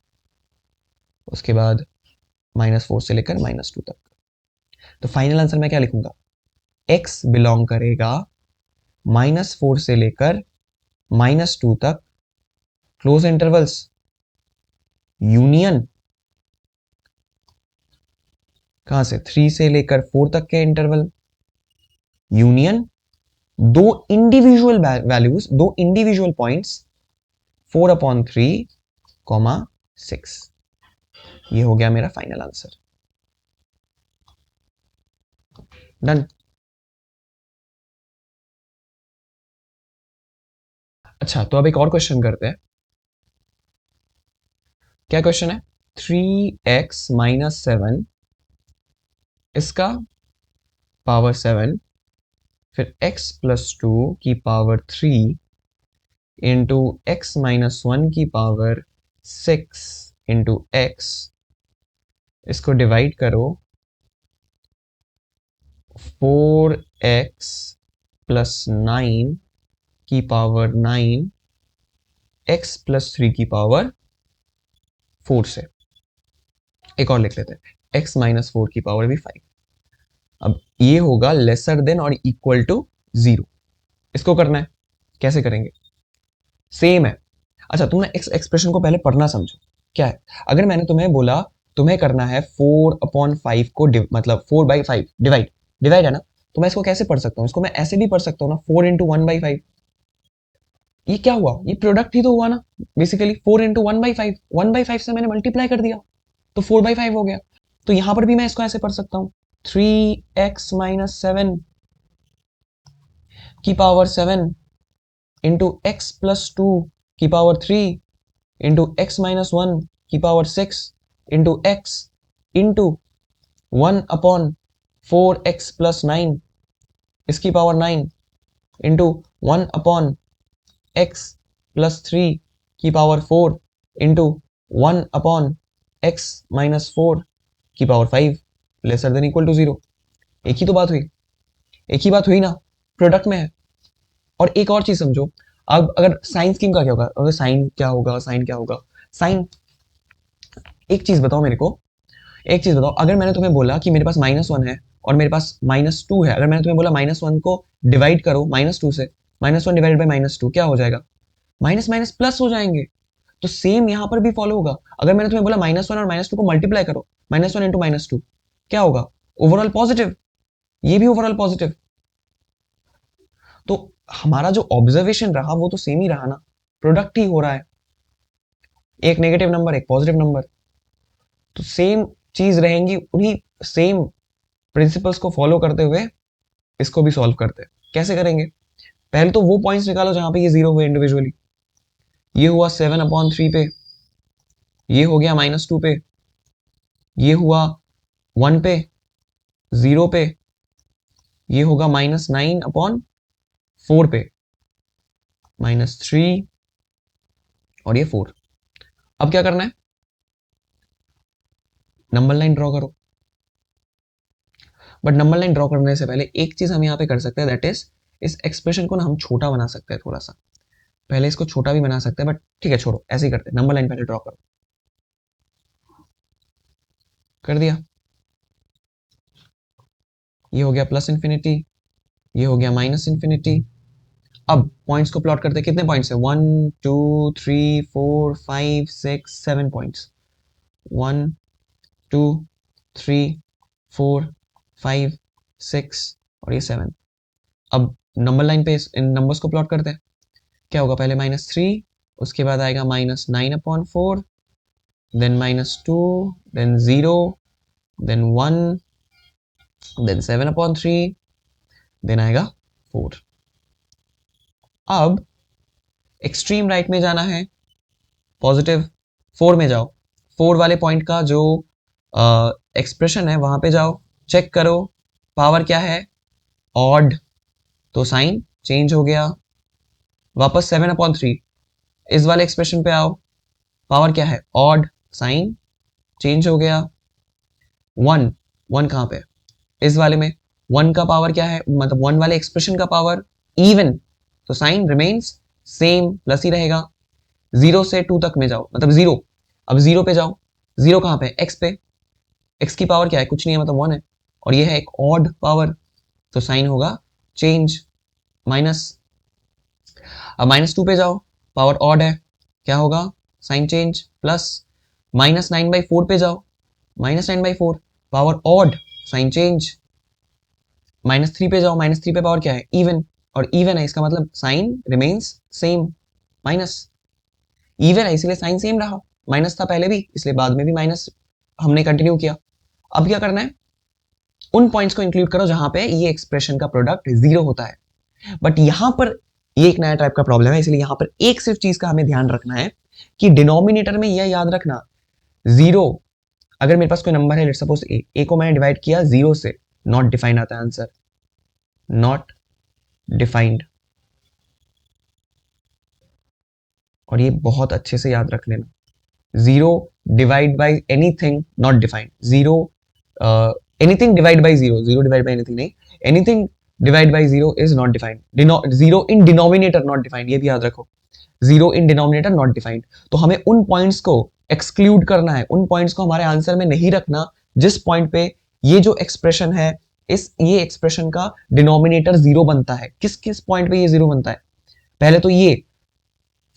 उसके बाद -4 से लेकर -2 तक। तो फाइनल आंसर मैं क्या लिखूंगा? x बिलोंग करेगा -4 से लेकर -2 तक, क्लोज इंटरवल्स, यूनियन कहां से? 3 से लेकर 4 तक के इंटरवल, यूनियन दो इंडिविजुअल वैल्यूज, दो इंडिविजुअल पॉइंट्स, 4/3, 6। ये हो गया मेरा फाइनल आंसर। डन। अच्छा, तो अब एक और क्वेश्चन करते हैं। क्या क्वेश्चन है? 3x - 7, इसका पावर 7, फिर x + 2 की पावर 3 इंटू x - 1 की पावर 6 इंटू x, इसको डिवाइड करो 4x + 9 की पावर 9, x + 3 की पावर 4 से। एक और लिख लेते हैं, x - 4 की पावर भी 5। अब ये होगा लेसर देन और इक्वल टू 0। इसको करना है, कैसे करेंगे? सेम है। अच्छा, तुमने इस एक्सप्रेशन को पहले पढ़ना समझो। क्या है? अगर मैंने तुम्हें बोला तुम्हें करना है 4/5 को मतलब 4/5 डिवाइड, डिवाइड है ना, तो मैं इसको कैसे पढ़ सकता हूँ? इसको मैं ऐसे भी पढ़ सकता हूँ ना, 4 × 1/5। ये क्या हुआ? ये प्रोडक्ट ही तो हुआ ना बेसिकली। 4 × 1/5, 1/5 से मैंने मल्टीप्लाई कर दिया तो 4/5 हो गया। तो यहां पर भी मैं इसको ऐसे पढ़ सकता हूँ, 3x माइनस 7 की पावर 7 इंटू एक्स प्लस 2 की पावर 3 इंटू एक्स माइनस 1 की power 6 into x into 1 upon 4x plus 9 इसकी power 9 into 1 upon x plus 3 की power 4 into 1 upon x minus 4 की power 5 lesser than equal to 0। एक ही तो बात हुई, एक ही बात हुई ना, प्रोडक्ट में है। और एक और चीज समझो, अब अगर साइन स्कीम का क्या होगा, अगर साइन क्या होगा, साइन क्या होगा, साइन, एक चीज बताओ मेरे को, एक चीज बताओ, अगर मैंने तुम्हें बोला कि मेरे पास -1 है और मेरे पास -2 है, अगर मैंने तुम्हें बोला -1 को डिवाइड करो -2 से, -1 डिवाइड बाई -2 क्या हो जाएगा, माइनस माइनस प्लस हो जाएंगे। तो सेम यहां पर भी फॉलो होगा। अगर मैंने तुम्हें बोला -1 और -2 को मल्टीप्लाई करो, -1 इंटू -2 क्या होगा, ओवरऑल पॉजिटिव, ये भी ओवरऑल पॉजिटिव। तो हमारा जो ऑब्जर्वेशन रहा वो तो सेम ही रहा ना, प्रोडक्ट ही हो रहा है, एक नेगेटिव नंबर एक पॉजिटिव नंबर, तो सेम चीज रहेंगी, उन्हीं सेम प्रिंसिपल्स को फॉलो करते हुए इसको भी सॉल्व करते हैं। कैसे करेंगे, पहले तो वो पॉइंट्स निकालो जहां पे ये 0 हुए इंडिविजुअली। ये हुआ 7/3 पे, ये हो गया -2 पे, ये हुआ 1 पे, 0 पे, ये होगा -9/4 पे, -3 और ये 4। अब क्या करना है, नंबर लाइन ड्रॉ करो। बट नंबर लाइन ड्रॉ करने से पहले एक चीज हम यहाँ पे कर सकते हैं, दैट इज इस एक्सप्रेशन को ना हम छोटा बना सकते हैं थोड़ा सा, पहले इसको छोटा भी बना सकते हैं, बट ठीक है छोड़ो, ऐसे ही करते हैं, नंबर लाइन पहले ड्रॉ करो। कर दिया, ये हो गया +∞, ये हो गया -∞। अब पॉइंट्स को प्लॉट करते हैं, कितने पॉइंट्स है, 1 2 3 4 5 6 7 पॉइंट्स, 1 2 3 4 5 6 और ये 7। अब नंबर लाइन पे इन नंबर्स को प्लॉट करते हैं, क्या होगा, पहले -3, उसके बाद आएगा -9/4, then -2, then 0, then 1, then 7/3, then आएगा 4। अब एक्सट्रीम राइट में जाना है, पॉजिटिव 4 में जाओ, 4 वाले पॉइंट का जो एक्सप्रेशन है वहां पे जाओ, चेक करो पावर क्या है, ऑड, तो साइन चेंज हो गया। वापस 7/3 इस वाले एक्सप्रेशन पे आओ, पावर क्या है, ऑड, साइन चेंज हो गया। 1 1 कहाँ पे, इस वाले में 1 का पावर क्या है, मतलब 1 वाले एक्सप्रेशन का पावर इवन, तो साइन रिमेन्स सेम, प्लस ही रहेगा। 0 से 2 तक में जाओ, मतलब 0, अब 0 पे जाओ, 0 कहाँ पे, x पे, x की पावर क्या है, कुछ नहीं है, मतलब 1 है, और ये है एक ऑड पावर, तो साइन होगा चेंज, माइनस। अब -2 पे जाओ, पावर ऑड है, क्या होगा, साइन चेंज, प्लस। -9/4 पे जाओ, -9/4 पावर ऑड, साइन चेंज। -3 पे जाओ, -3 पे पावर क्या है, इवन, और इवन है इसका मतलब sign remains same, minus, even है इसलिए साइन सेम रहा, माइनस था पहले भी इसलिए बाद में भी माइनस हमने कंटिन्यू किया। अब क्या करना है, उन पॉइंट्स को इंक्लूड करो जहां पे ये एक्सप्रेशन का प्रोडक्ट 0 होता है। बट यहां पर ये एक नया टाइप का प्रॉब्लम है, इसलिए यहां पर एक सिर्फ चीज का हमें ध्यान रखना है कि डिनोमिनेटर में यह याद रखना, 0, अगर मेरे पास कोई नंबर है, लेट्स सपोज ए को मैंने डिवाइड किया 0 से, नॉट डिफाइंड आता है आंसर, नॉट डिफाइंड, और ये बहुत अच्छे से याद रख लेना, 0 divide by anything not defined, 0 anything divide by 0, 0 divide by anything नहीं, anything divide by 0 is not defined, 0 in denominator not defined, ये भी याद रखो, 0 इन डिनोमिनेटर नॉट डिफाइंड। तो हमें उन पॉइंट्स को एक्सक्लूड करना है, उन पॉइंट्स को हमारे आंसर में नहीं रखना जिस पॉइंट पे ये जो एक्सप्रेशन है, ये एक्सप्रेशन का डिनोमिनेटर 0 बनता है। किस किस पॉइंट पे ये 0 बनता है, पहले तो ये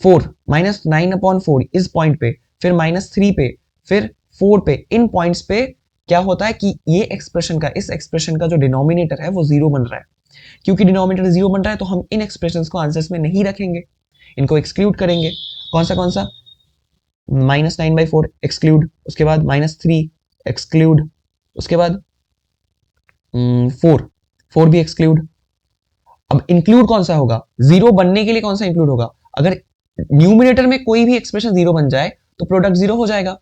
4, -9/4 इस पॉइंट पे, फिर -3 पे, फिर 4 पे, इन पॉइंट्स पे क्या होता है कि ये एक्सप्रेशन का, इस एक्सप्रेशन का जो डिनोमिनेटर है वो 0 बन रहा है। क्योंकि डिनोमिनेटर 0 बन रहा है तो हम इन एक्सप्रेशंस को आंसर्स में नहीं रखेंगे, इनको एक्सक्लूड करेंगे। कौन सा, -9/4 एक्सक्लूड, उसके बाद -3 एक्सक्लूड, उसके बाद 4, 4 भी एक्सक्लूड। अब इंक्लूड कौन सा होगा, जीरो बनने के लिए कौन सा इंक्लूड होगा, अगर न्यूमिनेटर में कोई भी एक्सप्रेशन जीरो बन जाए तो प्रोडक्ट जीरो हो जाएगा।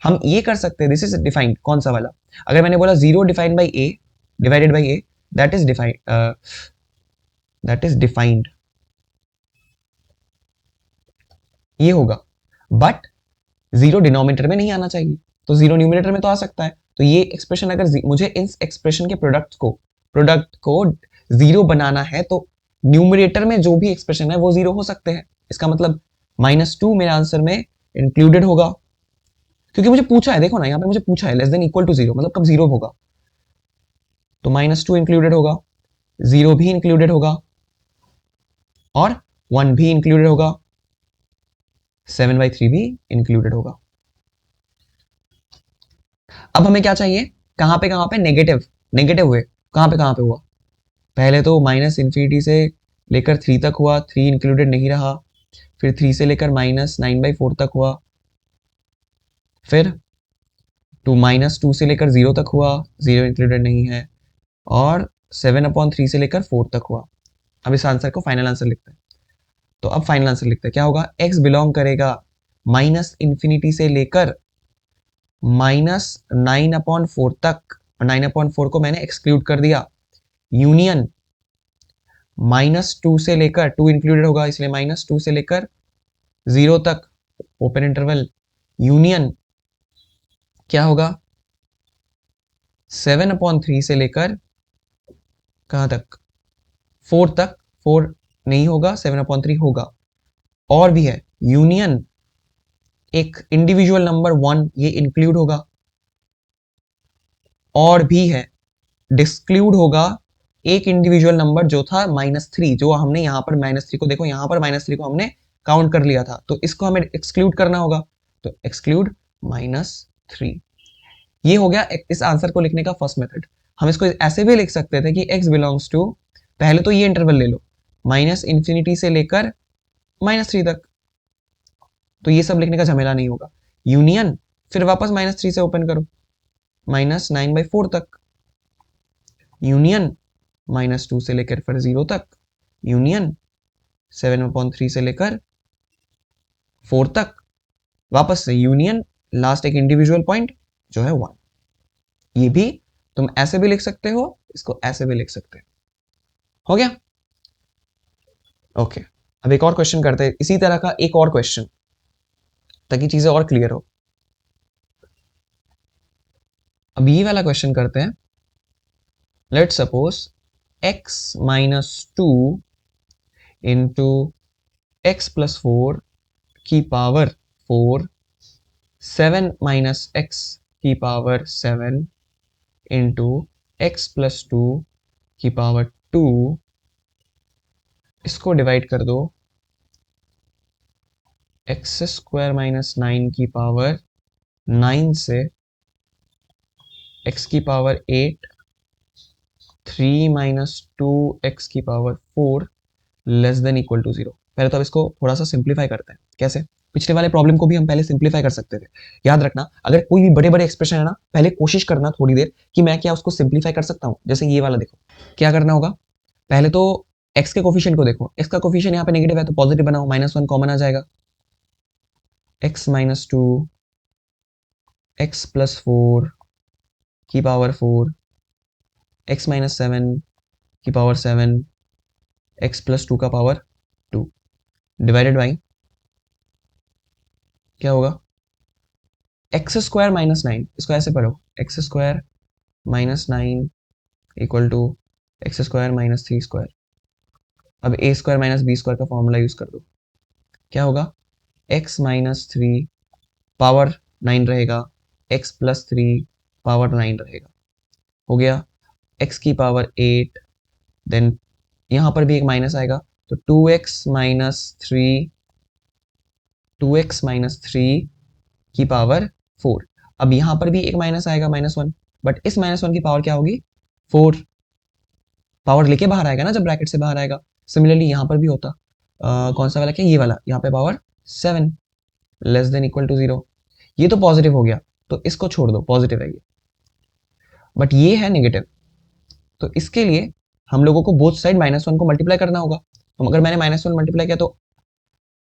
हम ये कर सकते हैं, दिस इज डिफाइंड, कौन सा वाला, अगर मैंने बोला zero defined by A divided by A, that is defined, that is defined, ये होगा। बट जीरो डिनोमिनेटर में नहीं आना चाहिए, तो जीरो न्यूमिनेटर में तो आ सकता है। तो ये एक्सप्रेशन अगर मुझे इस एक्सप्रेशन के प्रोडक्ट को जीरो बनाना है तो न्यूमिनेटर में जो भी एक्सप्रेशन है वो जीरो हो सकते हैं। इसका मतलब -2 मेरे आंसर में इंक्लूडेड होगा, क्योंकि मुझे पूछा है, देखो ना यहाँ पे मुझे पूछा है less than equal to zero, मतलब कब जीरो होगा, तो -2 इंक्लूडेड होगा, जीरो भी इंक्लूडेड होगा और 1 भी इंक्लूडेड होगा, 7/3 भी इंक्लूडेड होगा। अब हमें क्या चाहिए, कहां पे नेगेटिव, नेगेटिव हुए, कहां पे हुआ, पहले तो -∞ से लेकर 3 तक हुआ, 3 इंक्लूडेड नहीं रहा, फिर 3 से लेकर -9/4 तक हुआ, फिर -2 से लेकर 0 तक हुआ, 0 इंक्लूडेड नहीं है, और 7/3 से लेकर 4 तक हुआ। अब इस आंसर को फाइनल आंसर लिखते हैं। तो अब फाइनल आंसर लिखते हैं, क्या होगा, x बिलोंग करेगा -∞ से लेकर -9/4 तक, और 9/4 को मैंने एक्सक्लूड कर दिया, यूनियन -2 से लेकर, 2 इंक्लूडेड होगा इसलिए -2 से लेकर 0 तक, ओपन इंटरवल, यूनियन क्या होगा 7/3 से लेकर कहां तक, 4 तक, 4 नहीं होगा, 7/3 होगा, और भी है यूनियन एक इंडिविजुअल नंबर 1, ये इंक्लूड होगा, और भी है डिस्क्लूड होगा एक इंडिविजुअल नंबर जो था -3, जो हमने यहाँ पर -3 को, देखो यहाँ पर -3 को हमने काउंट कर लिया था, तो इसको हमें एक्सक्लूड करना होगा, तो एक्सक्लूड -3। ये हो गया इस आंसर को लिखने का फर्स्ट मेथड। हम इसको ऐसे भी लिख सकते थे कि x बिलोंग्स टू, पहले तो ये इंटरवल ले लो, -∞ से लेकर -3 तक, तो ये सब लिखने का झमेला नहीं होगा, यूनियन फिर वापस -3 से ओपन करो, -9/4 तक, यूनियन -2 से लेकर फिर 0 तक, यूनियन 7/3 से लेकर 4 तक, वापस से यूनियन, लास्ट एक इंडिविजुअल पॉइंट जो है 1। ये भी तुम ऐसे भी लिख सकते हो, इसको ऐसे भी लिख सकते हो गया। ओके, अब एक और क्वेश्चन करते हैं, इसी तरह का एक और क्वेश्चन, ताकि चीजें और क्लियर हो। अब ये वाला क्वेश्चन करते हैं, let suppose x-2 into x+4 की पावर 4, 7 - x की पावर 7 इंटू x+2 की पावर 2, इसको डिवाइड कर दो x² - 9 की पावर 9 से, x की पावर 8, 3 - 2x की power 4 less than equal to 0। पहले तो अब इसको थोड़ा सा सिंप्लीफाई करते हैं, कैसे, पिछले वाले प्रॉब्लम को भी हम पहले सिंप्लीफाई कर सकते थे। याद रखना, अगर कोई भी बड़े बड़े एक्सप्रेशन है ना, पहले कोशिश करना थोड़ी देर कि मैं क्या उसको सिंप्लीफाई कर सकता हूँ। जैसे ये वाला देखो, क्या करना होगा, पहले तो x के कोफिशिएंट को देखो, x का कोफिशिएंट यहाँ पे नेगेटिव है तो पॉजिटिव बनाओ, -1 कॉमन आ जाएगा, x - 2 x+4 की पावर 4, x - 7 की पावर 7, x+2 का पावर 2 डिवाइडेड बाई, क्या होगा, x² - 9, इसको ऐसे पढ़ो, x² - 9 इक्वल टू x² - 3²। अब a² - b² का फॉर्मूला यूज कर दो, क्या होगा, x - 3 पावर 9 रहेगा, x+3 पावर 9 रहेगा, हो गया, x की पावर 8, देन यहां पर भी एक माइनस आएगा, तो 2x - 3 की पावर 4। अब यहां पर भी एक माइनस आएगा, -1, बट इस -1 की पावर क्या होगी, 4, पावर लेके बाहर आएगा ना जब ब्रैकेट से बाहर आएगा। सिमिलरली यहां पर भी होता, कौन सा वाला, क्या ये वाला, यहाँ पे power 7 less than equal to 0। ये तो पॉजिटिव हो गया, तो इसको छोड़ दो, पॉजिटिव है ये, बट ये है नेगेटिव, तो इसके लिए हम लोगों को बोथ साइड -1 को मल्टीप्लाई करना होगा। तो अगर मैंने -1 मल्टीप्लाई किया तो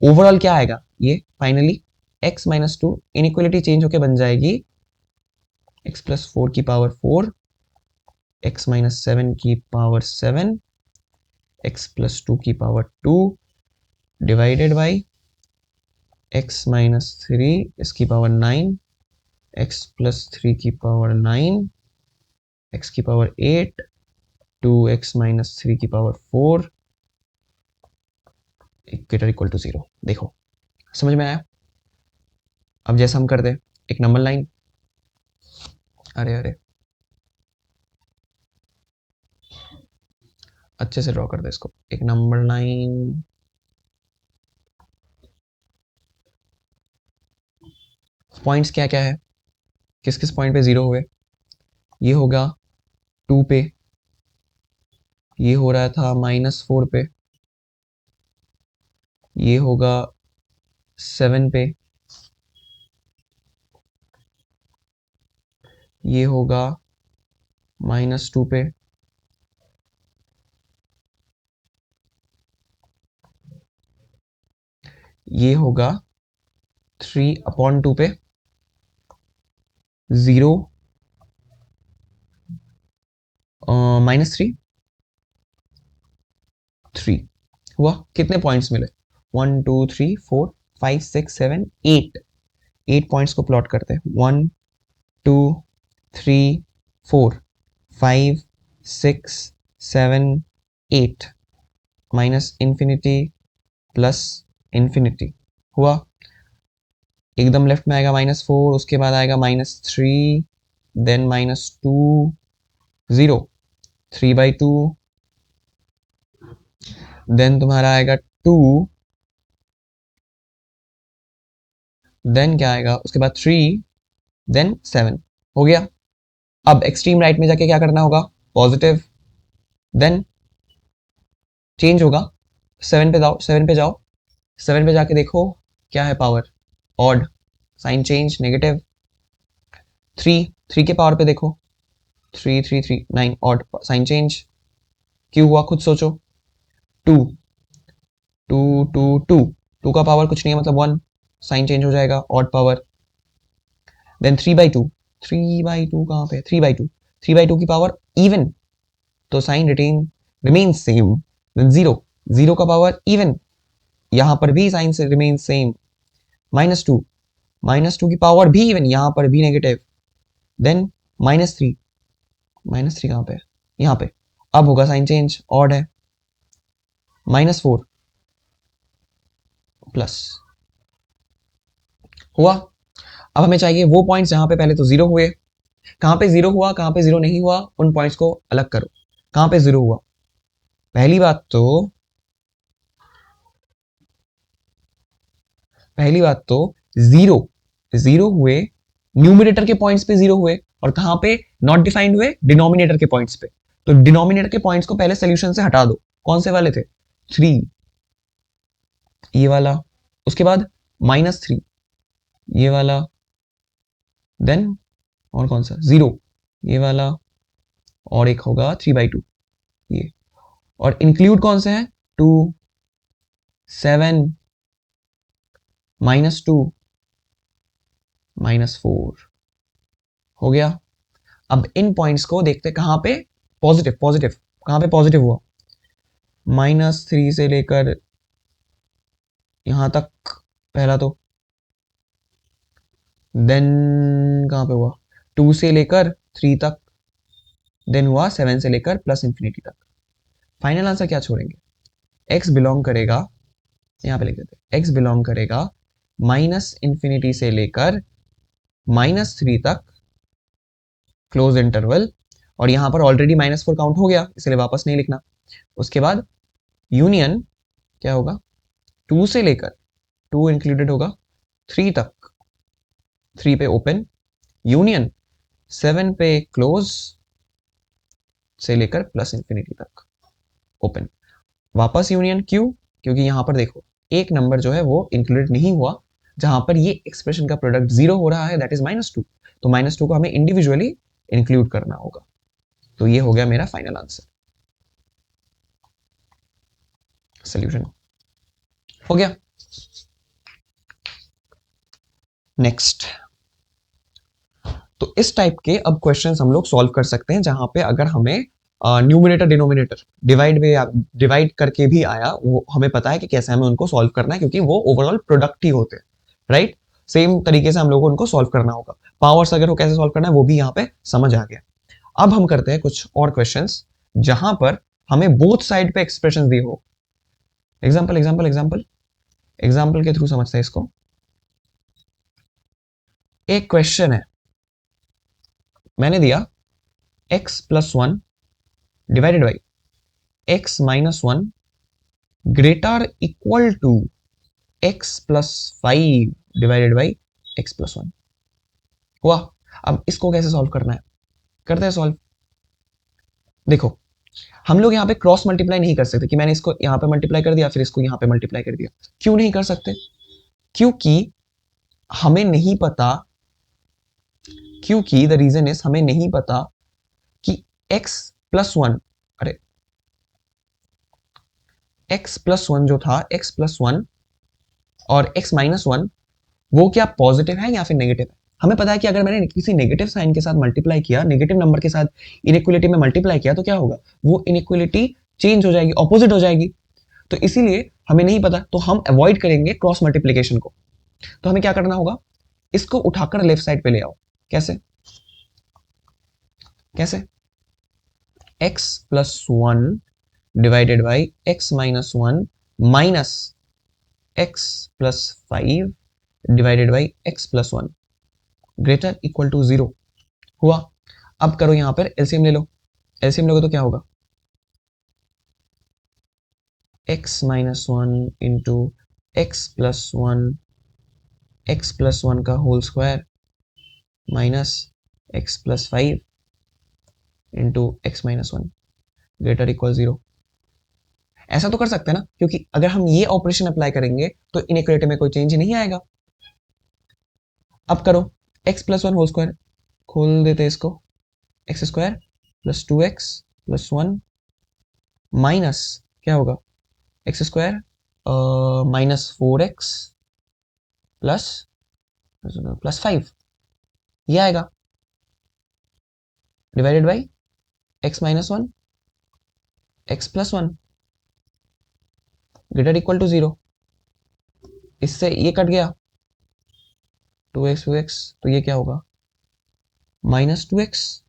ओवरऑल क्या आएगा, ये फाइनली x - 2 इनइक्वलिटी चेंज होके बन जाएगी x + 4 की पावर 4, x - 7 की पावर 7, x + 2 की पावर 2 डिवाइडेड बाई x - 3 इसकी पावर 9, x + 3 की पावर 9, x की पावर 8, 2x - 3 की पावर 4 इक्वेटर इक्वल टू 0। देखो समझ में आया। अब जैसा हम करते एक नंबर लाइन, अरे अरे अच्छे से ड्रॉ कर दे इसको, एक नंबर लाइन। पॉइंट्स क्या क्या है, किस किस पॉइंट पे 0 हुए, ये होगा 2 पे, ये हो रहा था -4 पे, ये होगा 7 पे, ये होगा -2 पे, ये होगा 3/2 पे, 0 -3 3 हुआ। कितने पॉइंट्स मिले, 1 2 3 4 5 6 7 8, 8 पॉइंट्स को प्लॉट करते हैं, 1 2 3 4 5 6 7 8, -∞ +∞ हुआ। एकदम लेफ्ट में आएगा -4, उसके बाद आएगा -3, देन -2, 0, 3/2, देन तुम्हारा आएगा 2, देन क्या आएगा उसके बाद 3, देन 7। हो गया। अब एक्सट्रीम राइट में जाके क्या करना होगा, पॉजिटिव, देन चेंज होगा, 7 पे जाओ, 7 पे जाओ, 7 पे जाके देखो क्या है power, odd, sign change negative, 3 के पावर पे देखो, 3 3 3 9, ऑड, साइन चेंज, क्यों हुआ खुद सोचो, 2 2 2 2 2 का पावर कुछ नहीं है मतलब 1, साइन चेंज हो जाएगा, ऑड पावर, देन 3/2, 3/2 कहाँ पे, 3/2, 3/2 की पावर इवन, तो साइन रिमेन सेम, देन 0, 0 का पावर इवन, यहां पर भी साइन से रिमेन सेम, -2, -2 की पावर भी इवन, यहां पर भी नेगेटिव, देन -3, -3 कहां पे, यहां पे, अब होगा साइन चेंज, ऑड है, -4 प्लस हुआ। अब हमें चाहिए वो पॉइंट्स जहां पे पहले तो 0 हुए, कहां पे 0 हुआ कहां पे 0 नहीं हुआ, उन पॉइंट्स को अलग करो। कहां पे 0 हुआ, पहली बात तो 0 0 हुए न्यूमरेटर के पॉइंट्स पे 0 हुए, और कहां पे नॉट डिफाइंड हुए, डिनोमिनेटर के पॉइंट्स पे। तो डिनोमिनेटर के पॉइंट्स को पहले सोल्यूशन से हटा दो, कौन से वाले थे, 3, ये वाला, उसके बाद -3, ये वाला, देन और कौन सा, 0, ये वाला, और एक होगा 3/2 ये, और इंक्लूड कौन से हैं, 2 7 -2 -4 हो गया। अब इन पॉइंट्स को देखते कहां पे पॉजिटिव, पॉजिटिव कहां पे पॉजिटिव हुआ, -3 से लेकर यहां तक पहला तो, देन कहां पे हुआ 2 से लेकर 3 तक, देन हुआ 7 से लेकर +∞ तक। फाइनल आंसर क्या छोड़ेंगे, x बिलोंग करेगा, यहां पे लिख देते x बिलोंग करेगा -∞ से लेकर -3 तक क्लोज इंटरवल, और यहां पर ऑलरेडी -4 काउंट हो गया इसलिए वापस नहीं लिखना। उसके बाद यूनियन क्या होगा, 2 से लेकर, 2 इंक्लूडेड होगा 3 तक, 3 पे ओपन, यूनियन 7 पे क्लोज से लेकर +∞ तक ओपन, वापस यूनियन, क्यों, क्योंकि यहां पर देखो एक नंबर जो है वो इंक्लूडेड नहीं हुआ, जहां पर ये एक्सप्रेशन का प्रोडक्ट 0 हो रहा है, दैट इज -2, तो -2 को हमें इंडिविजुअली इंक्लूड करना होगा। तो ये हो गया मेरा फाइनल आंसर, सोल्यूशन हो गया। नेक्स्ट, तो इस टाइप के अब क्वेश्चंस हम लोग सॉल्व कर सकते हैं जहां पे अगर हमें न्यूमरेटर डिनोमिनेटर डिवाइड करके भी आया, वो हमें पता है कि कैसे हमें उनको सॉल्व करना है, क्योंकि वो ओवरऑल प्रोडक्ट ही होते हैं, राइट। सेम तरीके से हम लोगों को उनको सॉल्व करना होगा। पावर्स अगर हो कैसे सॉल्व करना है वो भी यहाँ पे समझ आ गया। अब हम करते हैं कुछ और क्वेश्चंस जहां पर हमें बोथ साइड पे एक्सप्रेशन दिए हो। एग्जाम्पल एग्जाम्पल एग्जाम्पल एग्जाम्पल के थ्रू समझते हैं इसको। एक क्वेश्चन है, मैंने दिया x plus one divided by x minus one greater equal to x plus five divided by x plus one हुआ। अब इसको कैसे सॉल्व करना है, करते हैं सॉल्व। देखो, हम लोग यहाँ पे क्रॉस मल्टीप्लाई नहीं कर सकते कि मैंने इसको यहाँ पे मल्टीप्लाई कर दिया फिर इसको यहाँ पे मल्टीप्लाई कर दिया। क्यों नहीं कर सकते? क्योंकि हमें नहीं पता, क्योंकि द रीजन इज हमें नहीं पता कि x प्लस वन, अरे x प्लस वन जो था, x प्लस वन और x माइनस वन, वो क्या पॉजिटिव है या फिर नेगेटिव है। हमें पता है कि अगर मैंने किसी नेगेटिव साइन के साथ मल्टीप्लाई किया, नेगेटिव नंबर के साथ इनइक्वालिटी में मल्टीप्लाई किया, तो क्या होगा, वो इनइक्वालिटी चेंज हो जाएगी, ऑपोजिट हो जाएगी। तो इसीलिए हमें नहीं पता, तो हम अवॉइड करेंगे क्रॉस मल्टीप्लीकेशन को। तो हमें क्या करना होगा, इसको उठाकर लेफ्ट साइड पे ले आओ। कैसे कैसे x plus one divided by x minus one minus x plus five divided by x plus one greater equal to zero हुआ। अब करो यहां पर एलसीएम ले लो। एलसीएम लोगे तो क्या होगा, x minus one into x plus one का whole square minus x plus five into x minus one greater equal zero. ऐसा तो कर सकते हैं ना, क्योंकि अगर हम ये ऑपरेशन अप्लाई करेंगे तो इनइक्वालिटी में कोई चेंज नहीं आएगा। अब करो x plus one whole square, खोल देते हैं इसको, x square plus two x plus one minus क्या होगा, x square minus four x plus plus five, ये आएगा divided by x minus one x plus one greater equal to zero. इससे ये कट गया, टू एक्स, तो ये क्या होगा, माइनस टू एक्स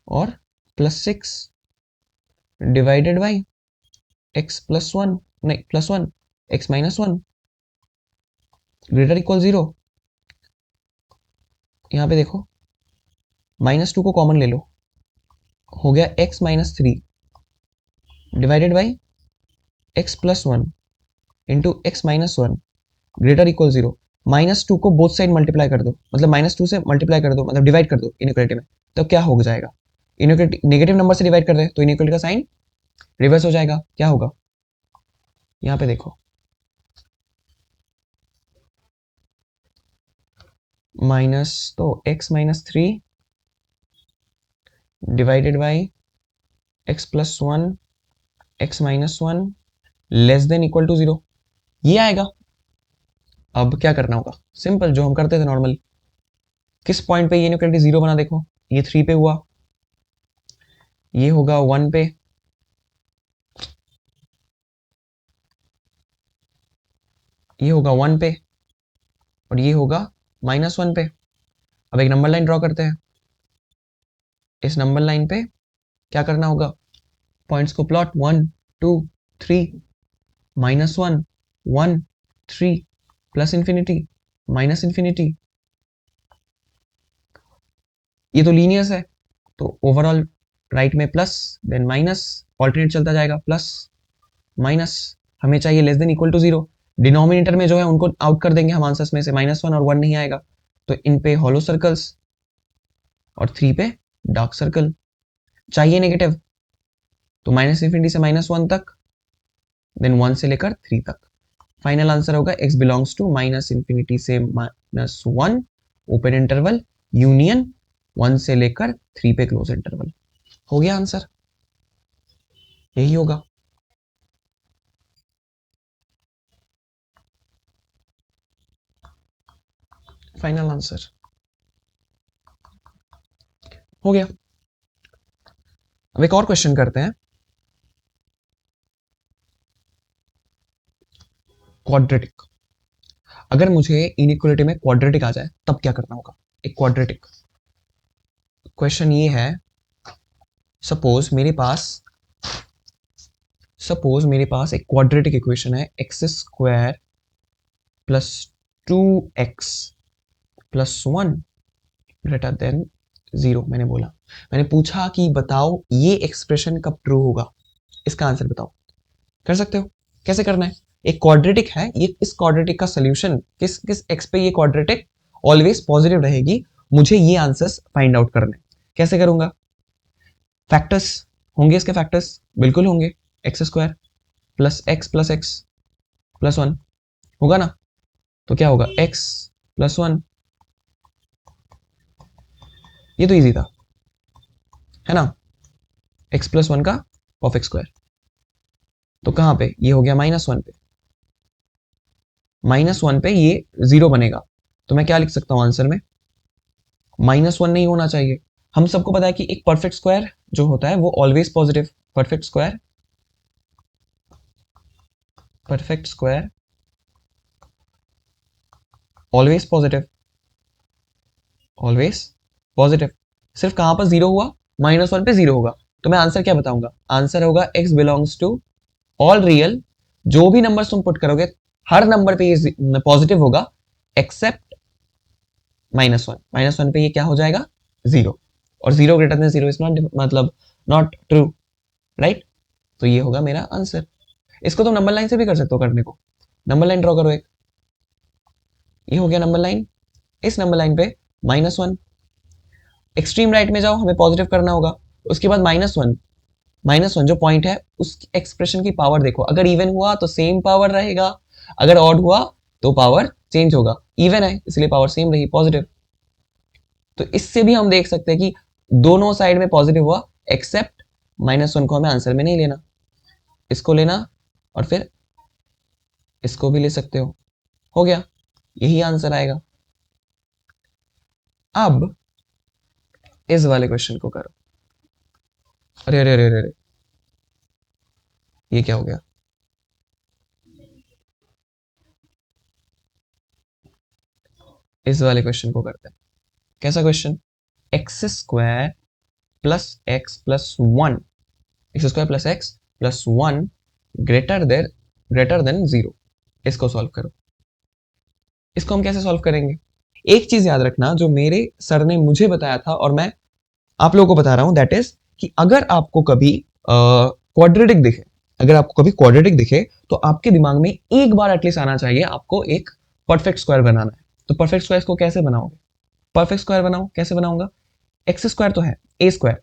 और plus six divided by x plus one, नहीं plus one x minus one greater equal zero. यहां पे देखो माइनस टू को कॉमन ले लो, हो गया x minus three divided by x plus one into x minus one greater equal zero. Minus two को both side multiply कर दो, मतलब माइनस टू से मल्टीप्लाई कर दो, मतलब डिवाइड कर दो इनइक्वालिटी में, तो क्या हो जाएगा, इनइक्वालिटी नेगेटिव नंबर से डिवाइड कर रहे हैं तो इनइक्वालिटी का साइन रिवर्स हो जाएगा। क्या होगा, यहां पे देखो माइनस, तो x minus three divided by x plus one x minus one less than equal to zero, ये आएगा। अब क्या करना होगा, सिंपल जो हम करते थे नॉर्मल, किस पॉइंट पे ये इनइक्वालिटी जीरो बना, देखो ये थ्री पे हुआ, ये होगा वन पे, ये होगा वन पे और ये होगा माइनस वन पे। अब एक नंबर लाइन ड्रॉ करते हैं। इस नंबर लाइन पे क्या करना होगा, पॉइंट्स को plot, one two three minus one one three plus infinity minus infinity. ये तो लीनियर्स है, तो ओवरऑल राइट में प्लस देन माइनस, ऑल्टरनेट चलता जाएगा, प्लस माइनस। हमें चाहिए less than equal to zero. Denominator में जो है उनको आउट कर देंगे हम आंसर्स में से, माइनस वन और वन नहीं आएगा, तो इन पे हॉलो सर्कल्स और थ्री पे डार्क सर्कल। चाहिए नेगेटिव, तो माइनस इंफिनिटी से माइनस वन तक, देन वन से लेकर थ्री तक। फाइनल आंसर होगा x belongs to minus infinity से minus one open interval union one से लेकर थ्री पे क्लोज इंटरवल। हो गया आंसर, यही होगा। फाइनल आंसर हो गया। अब एक और क्वेश्चन करते हैं, क्वाड्रेटिक। अगर मुझे इनइक्वालिटी में क्वाड्रेटिक आ जाए तब क्या करना होगा? एक क्वाड्रेटिक क्वेश्चन ये है, सपोज मेरे पास एक क्वाड्रेटिक इक्वेशन है, x square plus 2x plus 1 greater than 0। मैंने पूछा कि बताओ ये एक्सप्रेशन कब ट्रू होगा, इसका आंसर बताओ। कर सकते हो, कैसे करना है? एक क्वाड्रेटिक है ये, इस क्वाड्रेटिक का सोल्यूशन किस किस एक्स पे ये क्वाड्रेटिक ऑलवेज पॉजिटिव रहेगी, मुझे ये आंसर्स फाइंड आउट करने। कैसे करूंगा? फैक्टर्स होंगे, इसके फैक्टर्स बिल्कुल होंगे। X square plus x plus 1 होगा ना, तो क्या होगा? एक्स प्लस 1, ये तो इजी था, है ना? एक्स प्लस 1 का परफेक्ट स्क्वायर, तो कहां पे ये हो गया? -1 पे। -1 पे ये 0 बनेगा, तो मैं क्या लिख सकता हूं आंसर में? -1 नहीं होना चाहिए। हम सबको पता है कि एक परफेक्ट स्क्वायर जो होता है वो always positive, perfect square always positive, always positive. सिर्फ कहां पर जीरो हुआ? -1 पे जीरो होगा। तो मैं आंसर क्या बताऊंगा? आंसर होगा x belongs to all real. जो भी नंबर तुम पुट करोगे हर नंबर पे ये पॉजिटिव होगा एक्सेप्ट -1। -1 पे ये क्या हो जाएगा? जीरो। और zero greater than zero is not, मतलब नॉट ट्रू, राइट? तो ये होगा मेरा आंसर। इसको तुम नंबर लाइन से भी कर सकते हो करने को। नंबर लाइन ड्रॉ करो एक, ये हो गया नंबर लाइन। इस नंबर लाइन पे -1, एक्सट्रीम राइट में जाओ, हमें पॉजिटिव करना होगा। उसके बाद -1 जो पॉइंट है उस एक्सप्रेशन की पावर देखो, अगर इवन हुआ तो सेम पावर रहेगा, अगर ऑड हुआ तो पावर चेंज होगा। इवन है इसलिए पावर सेम रही, पॉजिटिव। तो इससे भी हम देख सकते हैं कि दोनों साइड में पॉजिटिव हुआ, एक्सेप्ट -1 को हमें आंसर में नहीं लेना, इसको लेना, और फिर इसको भी ले सकते हो गया, यही आंसर आएगा। अब इस वाले क्वेश्चन को करो। अरे अरे अरे अरे, ये क्या हो गया? इस वाले क्वेश्चन को करते हैं। कैसा question? X square plus x plus 1, x square plus x plus 1 greater than 0। इसको सॉल्व करो। इसको हम कैसे सॉल्व करेंगे? एक चीज याद रखना, जो मेरे सर ने मुझे बताया था और मैं आप लोगों को बता रहा हूं, दैट इज कि अगर आपको कभी क्वाड्रेटिक दिखे, तो आपके दिमाग में एक बार एटलीस्ट आना चाहिए आपको एक परफेक्ट स्क्वायर बनाना है। तो परफेक्ट स्क्वायर को कैसे बनाओगे? परफेक्ट स्क्वायर बनाओ, कैसे बनाऊंगा? एक्स स्क्वायर तो है, a square,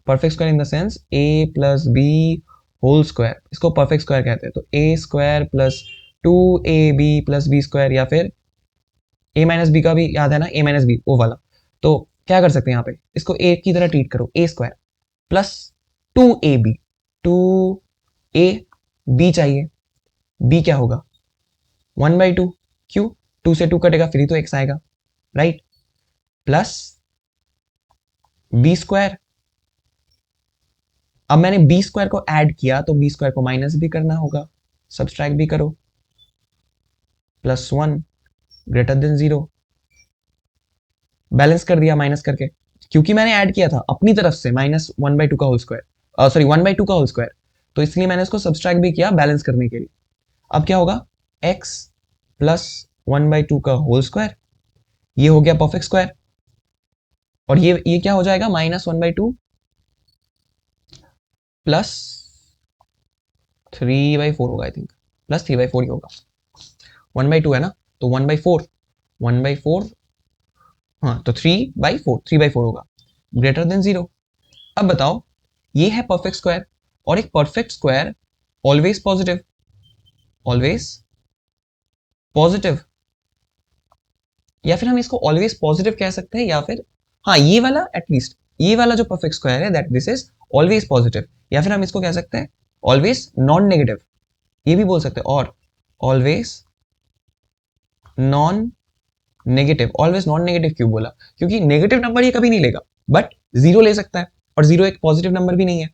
perfect square in the sense a plus b whole square, इसको परफेक्ट स्क्वायर कहते हैं। तो a square plus 2ab plus b square, या फिर ए माइनस बी का भी याद है ना, ए माइनस बी वो वाला। तो क्या कर सकते हैं यहाँ पे? इसको ए की तरह ट्रीट करो, a square plus 2ab, 2a b चाहिए, b क्या होगा? 1/2। क्यों? 2 से 2 कटेगा, फिर ही तो x आएगा, राइट? Plus b square. अब मैंने बी स्क्वायर को ऐड किया तो बी स्क्वायर को माइनस भी करना होगा, सब्सट्रैक्ट भी करो, प्लस 1 ग्रेटर देन 0। बैलेंस कर दिया माइनस करके, क्योंकि मैंने ऐड किया था अपनी तरफ से -1/2 का होल स्क्वायर, सॉरी 1/2 का होल स्क्वायर, तो इसलिए मैंने इसको सब्सट्रैक्ट भी किया बैलेंस करने के लिए। अब क्या होगा? x प्लस 1/2 का होल स्क्वायर, ये हो गया परफेक्ट स्क्वायर। और ये क्या हो जाएगा? -1/2 प्लस 3/4 होगा, आई थिंक प्लस 3/4 ही होगा। 1/2 है ना, तो 1/4, 1/4, हाँ तो 3/4 होगा, ग्रेटर देन 0। अब बताओ, ये है परफेक्ट स्क्वायर, और एक perfect square always positive, always positive, या फिर हम इसको ऑलवेज पॉजिटिव कह सकते हैं, या फिर हाँ ये वाला एटलीस्ट ये वाला जो परफेक्ट स्क्वायर है that this is always positive, या फिर हम इसको कह सकते हैं ऑलवेज नॉन नेगेटिव, ये भी बोल सकते हैं, और always non negative. Always non negative क्यों बोला? क्योंकि नेगेटिव नंबर ये कभी नहीं लेगा, बट जीरो ले सकता है, और जीरो एक पॉजिटिव नंबर भी नहीं है।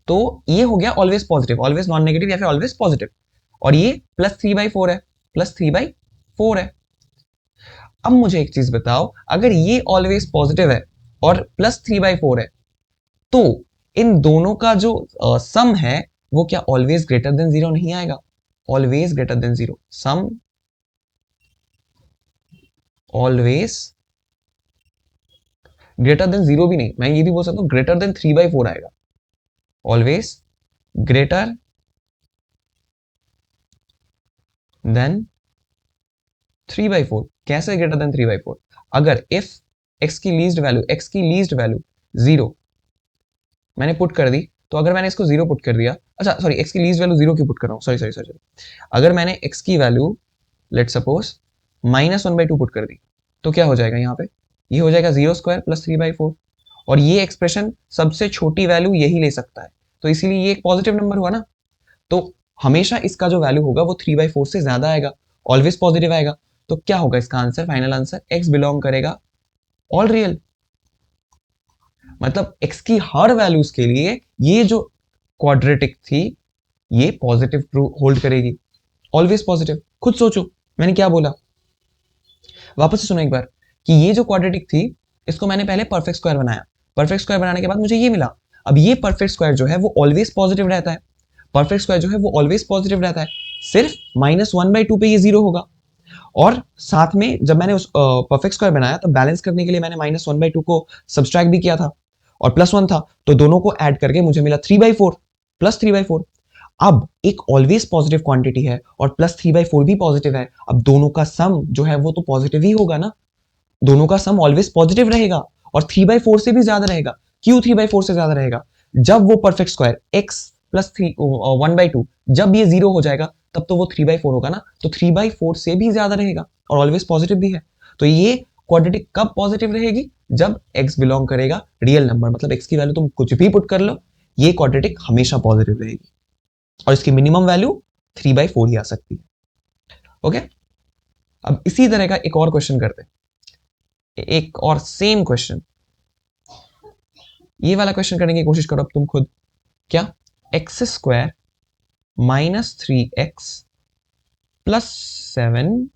तो ये हो गया always positive, always non negative या फिर ऑलवेज पॉजिटिव। और ये +3/4 है, +3/4 है। अब मुझे एक चीज बताओ, अगर ये ऑलवेज पॉजिटिव है और +3/4 है, तो इन दोनों का जो सम है वो क्या ऑलवेज ग्रेटर देन जीरो नहीं आएगा? ऑलवेज ग्रेटर देन जीरो, सम ऑलवेज ग्रेटर देन जीरो भी नहीं, मैं ये भी बोल सकता हूं ग्रेटर देन 3/4 आएगा। Always greater than 3/4। कैसे ग्रेटर देन 3/4? अगर इफ x की लीस्ट वैल्यू 0 मैंने पुट कर दी, तो अगर मैंने इसको 0 पुट कर दिया, अच्छा सॉरी, x की लीस्ट वैल्यू 0 क्यों पुट कर रहा हूं, सॉरी, अगर मैंने x की वैल्यू लेट सपोज -1/2 पुट कर दी, तो क्या हो जाएगा यहाँ पे? ये हो जाएगा 0² + 3/4, और ये एक्सप्रेशन सबसे छोटी वैल्यू यही ले सकता है, तो इसीलिए ये एक पॉजिटिव नंबर हुआ ना। तो हमेशा इसका जो वैल्यू होगा वो 3/4 से ज्यादा आएगा, ऑलवेज पॉजिटिव आएगा। तो क्या होगा इसका answer, final answer, x belong करेगा ऑल रियल। मतलब x की हर वैल्यूज के लिए ये जो क्वाड्रेटिक थी ये पॉजिटिव ट्रू होल्ड करेगी, ऑलवेज पॉजिटिव। खुद सोचो मैंने क्या बोला, वापस से सुनो एक बार, कि ये जो क्वाड्रेटिक थी इसको मैंने पहले परफेक्ट स्क्वायर बनाया, परफेक्ट स्क्वायर बनाने के बाद मुझे ये मिला। अब ये परफेक्ट स्क्वायर जो है वो ऑलवेज पॉजिटिव रहता है, परफेक्ट स्क्वायर जो है वो ऑलवेज पॉजिटिव रहता है, सिर्फ -1/2 पे ये जीरो होगा। और साथ में जब मैंने उस परफेक्ट स्क्वायर बनाया तो बैलेंस करने के लिए मैंने -1/2 को सब्सट्रैक्ट भी किया था, और +1 था, तो दोनों को ऐड करके मुझे मिला 3/4, +3/4। अब एक ऑलवेज पॉजिटिव क्वांटिटी है और +3/4 भी पॉजिटिव है, अब दोनों का सम जो है वो तो पॉजिटिव ही होगा ना, दोनों का सम ऑलवेज पॉजिटिव रहेगा और 3/4 से भी ज्यादा रहेगा। क्यों 3/4 से ज्यादा रहेगा? जब वो परफेक्ट स्क्वायर x +3 1/2 जब ये 0 हो जाएगा तब तो वो 3/4 होगा ना, तो 3/4 से भी ज्यादा रहेगा और ऑलवेज पॉजिटिव भी है। तो ये क्वाड्रेटिक कब पॉजिटिव रहेगी? जब x बिलोंग करेगा रियल नंबर, मतलब x की वैल्यू तुम कुछ भी पुट कर लो, ये क्वाड्रेटिक हमेशा पॉजिटिव रहेगी, और इसकी मिनिमम वैल्यू 3/4 ही आ सकती है। ओके, अब इसी तरह का एक और क्वेश्चन करते हैं, एक और सेम क्वेश्चन, ये वाला क्वेश्चन करने की कोशिश करो अब तुम खुद। क्या? x² -3x +7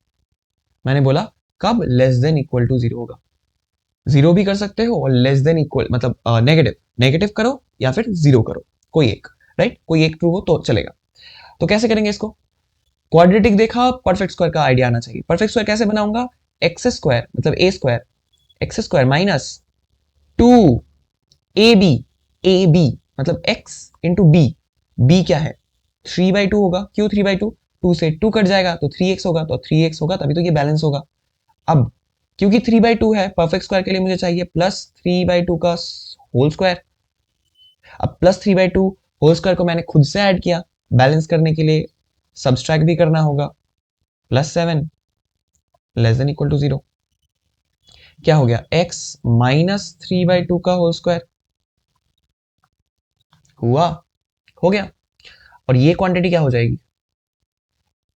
मैंने बोला कब लेस देन इक्वल टू 0 होगा। 0 भी कर सकते हो और लेस देन इक्वल मतलब नेगेटिव करो या फिर 0 करो, कोई एक, राइट, कोई एक ट्रू हो तो चलेगा। तो कैसे करेंगे इसको? क्वाड्रेटिक देखा, परफेक्ट स्क्वायर का आइडिया आना चाहिए। परफेक्ट स्क्वायर कैसे बनाऊंगा? x² मतलब a² x² -2ab मतलब x इंटू b क्या है? 3/2 होगा। क्यों 3/2? 2 से 2 कट जाएगा तो 3x होगा, तो 3x होगा तभी तो ये बैलेंस होगा। अब क्योंकि 3/2 है, परफेक्ट स्क्वायर के लिए मुझे चाहिए +3/2 का होल स्क्वायर। अब +3/2 होल स्क्वायर को मैंने खुद से ऐड किया, बैलेंस करने के लिए सब्सट्रैक्ट भी करना होगा, +7 लेस देन इक्वल टू 0। क्या हो गया? x -3/2 का होल स्क्वायर हुआ, हो गया। और ये क्वांटिटी क्या हो जाएगी?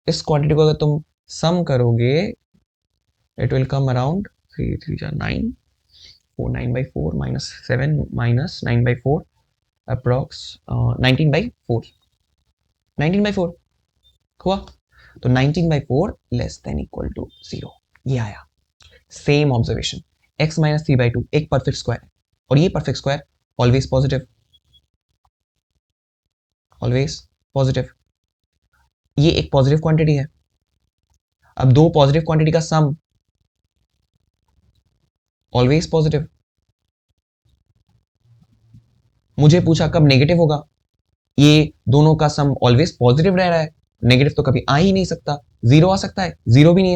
इस क्वांटिटी को अगर तुम सम करोगे it will come around 3 3 9 4 9/4 -7 -9/4 approx 19/4 19/4 हुआ। तो 19/4 लेस देन इक्वल टू 0 ये आया। सेम ऑब्जर्वेशन, x -3/2 एक परफेक्ट स्क्वायर है और ये perfect square always positive, always positive, ये एक पॉजिटिव क्वांटिटी है। अब दो पॉजिटिव क्वांटिटी का सम ऑलवेज पॉजिटिव। मुझे पूछा कब नेगेटिव होगा, ये दोनों का सम ऑलवेज पॉजिटिव रह रहा है, नेगेटिव तो कभी आ ही नहीं सकता। जीरो आ सकता है? जीरो भी नहीं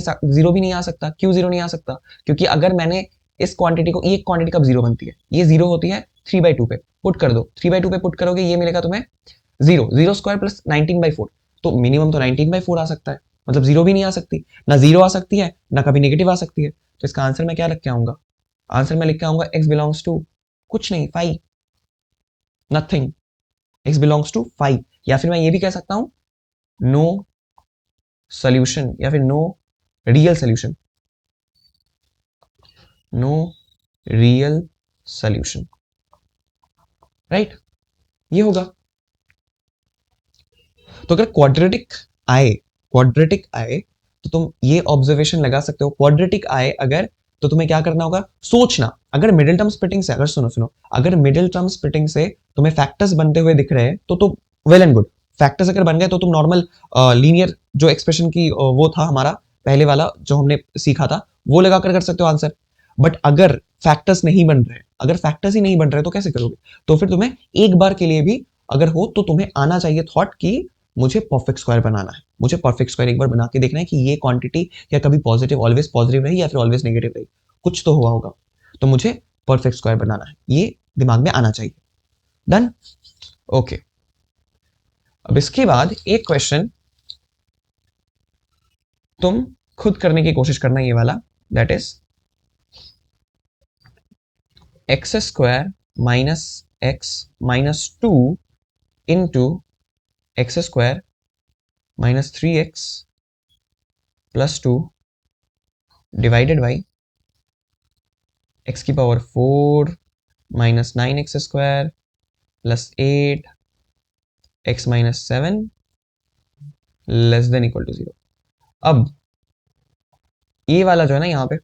आ सकता। क्यों जीरो नहीं आ सकता? क्योंकि अगर मैंने इस क्वांटिटी को, ये क्वांटिटी कब जीरो बनती है? ये जीरो होती है 3/2 पे, पुट कर दो, 3/2 पे पुट करोगे ये मिलेगा तुम्हें 0² + 19/4, तो मिनिमम तो 19/4 आ सकता है, मतलब जीरो भी नहीं आ सकती, ना जीरो आ सकती है ना कभी नेगेटिव आ सकती है। तो इसका आंसर मैं क्या लिख के आऊंगा? आंसर मैं लिख के आऊंगा x बिलोंग्स टू कुछ नहीं, 5, नथिंग, x बिलोंग्स टू 5। या फिर मैं ये भी कह सकता हूं नो सोल्यूशन, या फिर no real solution, no real solution, right, ये होगा। तो अगर क्वाड्रेटिक आए तो तुम ये ऑब्जर्वेशन लगा सकते हो, क्वाड्रेटिक आए अगर, तो तुम्हें क्या करना होगा, सोचना। अगर मिडिल टर्म स्प्लिटिंग से, अगर सुनो सुनो, अगर मिडिल टर्म स्प्लिटिंग से तुम्हें फैक्टर्स बनते हुए दिख रहे हैं तो वेल एंड गुड। फैक्टर्स अगर बन गए तो तुम नॉर्मल लीनियर जो एक्सप्रेशन की वो था हमारा पहले वाला जो हमने सीखा था, वो लगा कर सकते हो आंसर। बट अगर फैक्टर्स नहीं बन रहे, अगर फैक्टर्स ही नहीं बन रहे तो कैसे करोगे? तो फिर तुम्हें एक बार के लिए भी अगर हो तो तुम्हें आना चाहिए थॉट कि मुझे परफेक्ट स्क्वायर बनाना है, मुझे परफेक्ट स्क्वायर एक बार बना के देखना है कि ये क्वांटिटी क्या कभी पॉजिटिव ऑलवेज पॉजिटिव रही या फिर ऑलवेज नेगेटिव रही, कुछ तो हुआ होगा, तो मुझे परफेक्ट स्क्वायर बनाना है, ये दिमाग में आना चाहिए। Done, okay. अब इसके बाद एक क्वेश्चन तुम खुद करने की कोशिश करना, ये वाला, that is x square minus x minus 2 into x square minus 3x plus 2 divided by x की power 4 minus 9x square plus 8 x minus 7 less than equal to 0। अब ये वाला जो है ना, यहाँ पे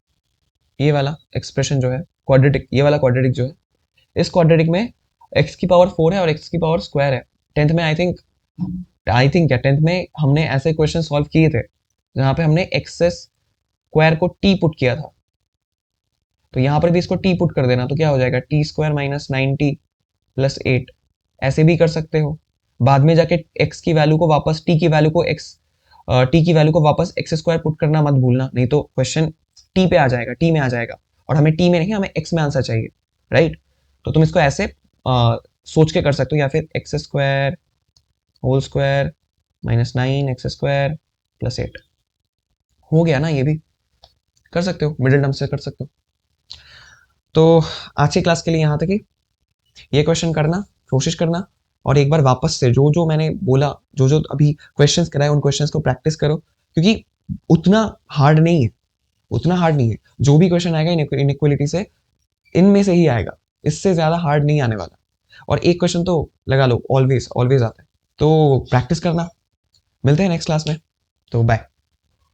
ये वाला एक्सप्रेशन जो है क्वाड्रेटिक, ये वाला क्वाड्रेटिक जो है, इस क्वाड्रेटिक में एक्स की पावर 4 है और एक्स की पावर स्क्वायर है। टेंथ में आई थिंक क्या टेंथ में हमने ऐसे क्वेश्चन सॉल्व किए थे जहाँ पे हमने एक्स स्क्वायर को टी पुट किया था, तो यहाँ पर भी इसको टी पुट कर देना तो क्या हो जाएगा, T square minus 9t plus 8। ऐसे भी कर सकते हो, बाद में जाके x की वैल्यू को वापस t की वैल्यू को t की वैल्यू को वापस एक्स स्क्वायर पुट करना मत भूलना, नहीं तो क्वेश्चन t पे आ जाएगा, t में आ जाएगा, और हमें t में नहीं, हमें x में आंसर चाहिए, राइट। तो तुम इसको ऐसे सोच के कर सकते हो, या फिर x square whole square minus 9x square plus 8 हो गया ना, ये भी कर सकते हो, मिडिल टर्म से कर सकते हो। तो आज की क्लास के लिए यहाँ तक ही, ये क्वेश्चन करना, कोशिश करना, और एक बार वापस से जो जो मैंने बोला, जो जो अभी क्वेश्चंस कराए, उन क्वेश्चंस को प्रैक्टिस करो, क्योंकि उतना हार्ड नहीं है, उतना हार्ड नहीं है। जो भी क्वेश्चन आएगा इनइक्वालिटी से, इनमें से ही आएगा, इससे ज्यादा हार्ड नहीं आने वाला। और एक क्वेश्चन तो लगा लो, ऑलवेज ऑलवेज आता है, तो प्रैक्टिस करना। मिलते हैं नेक्स्ट क्लास में, तो बाय।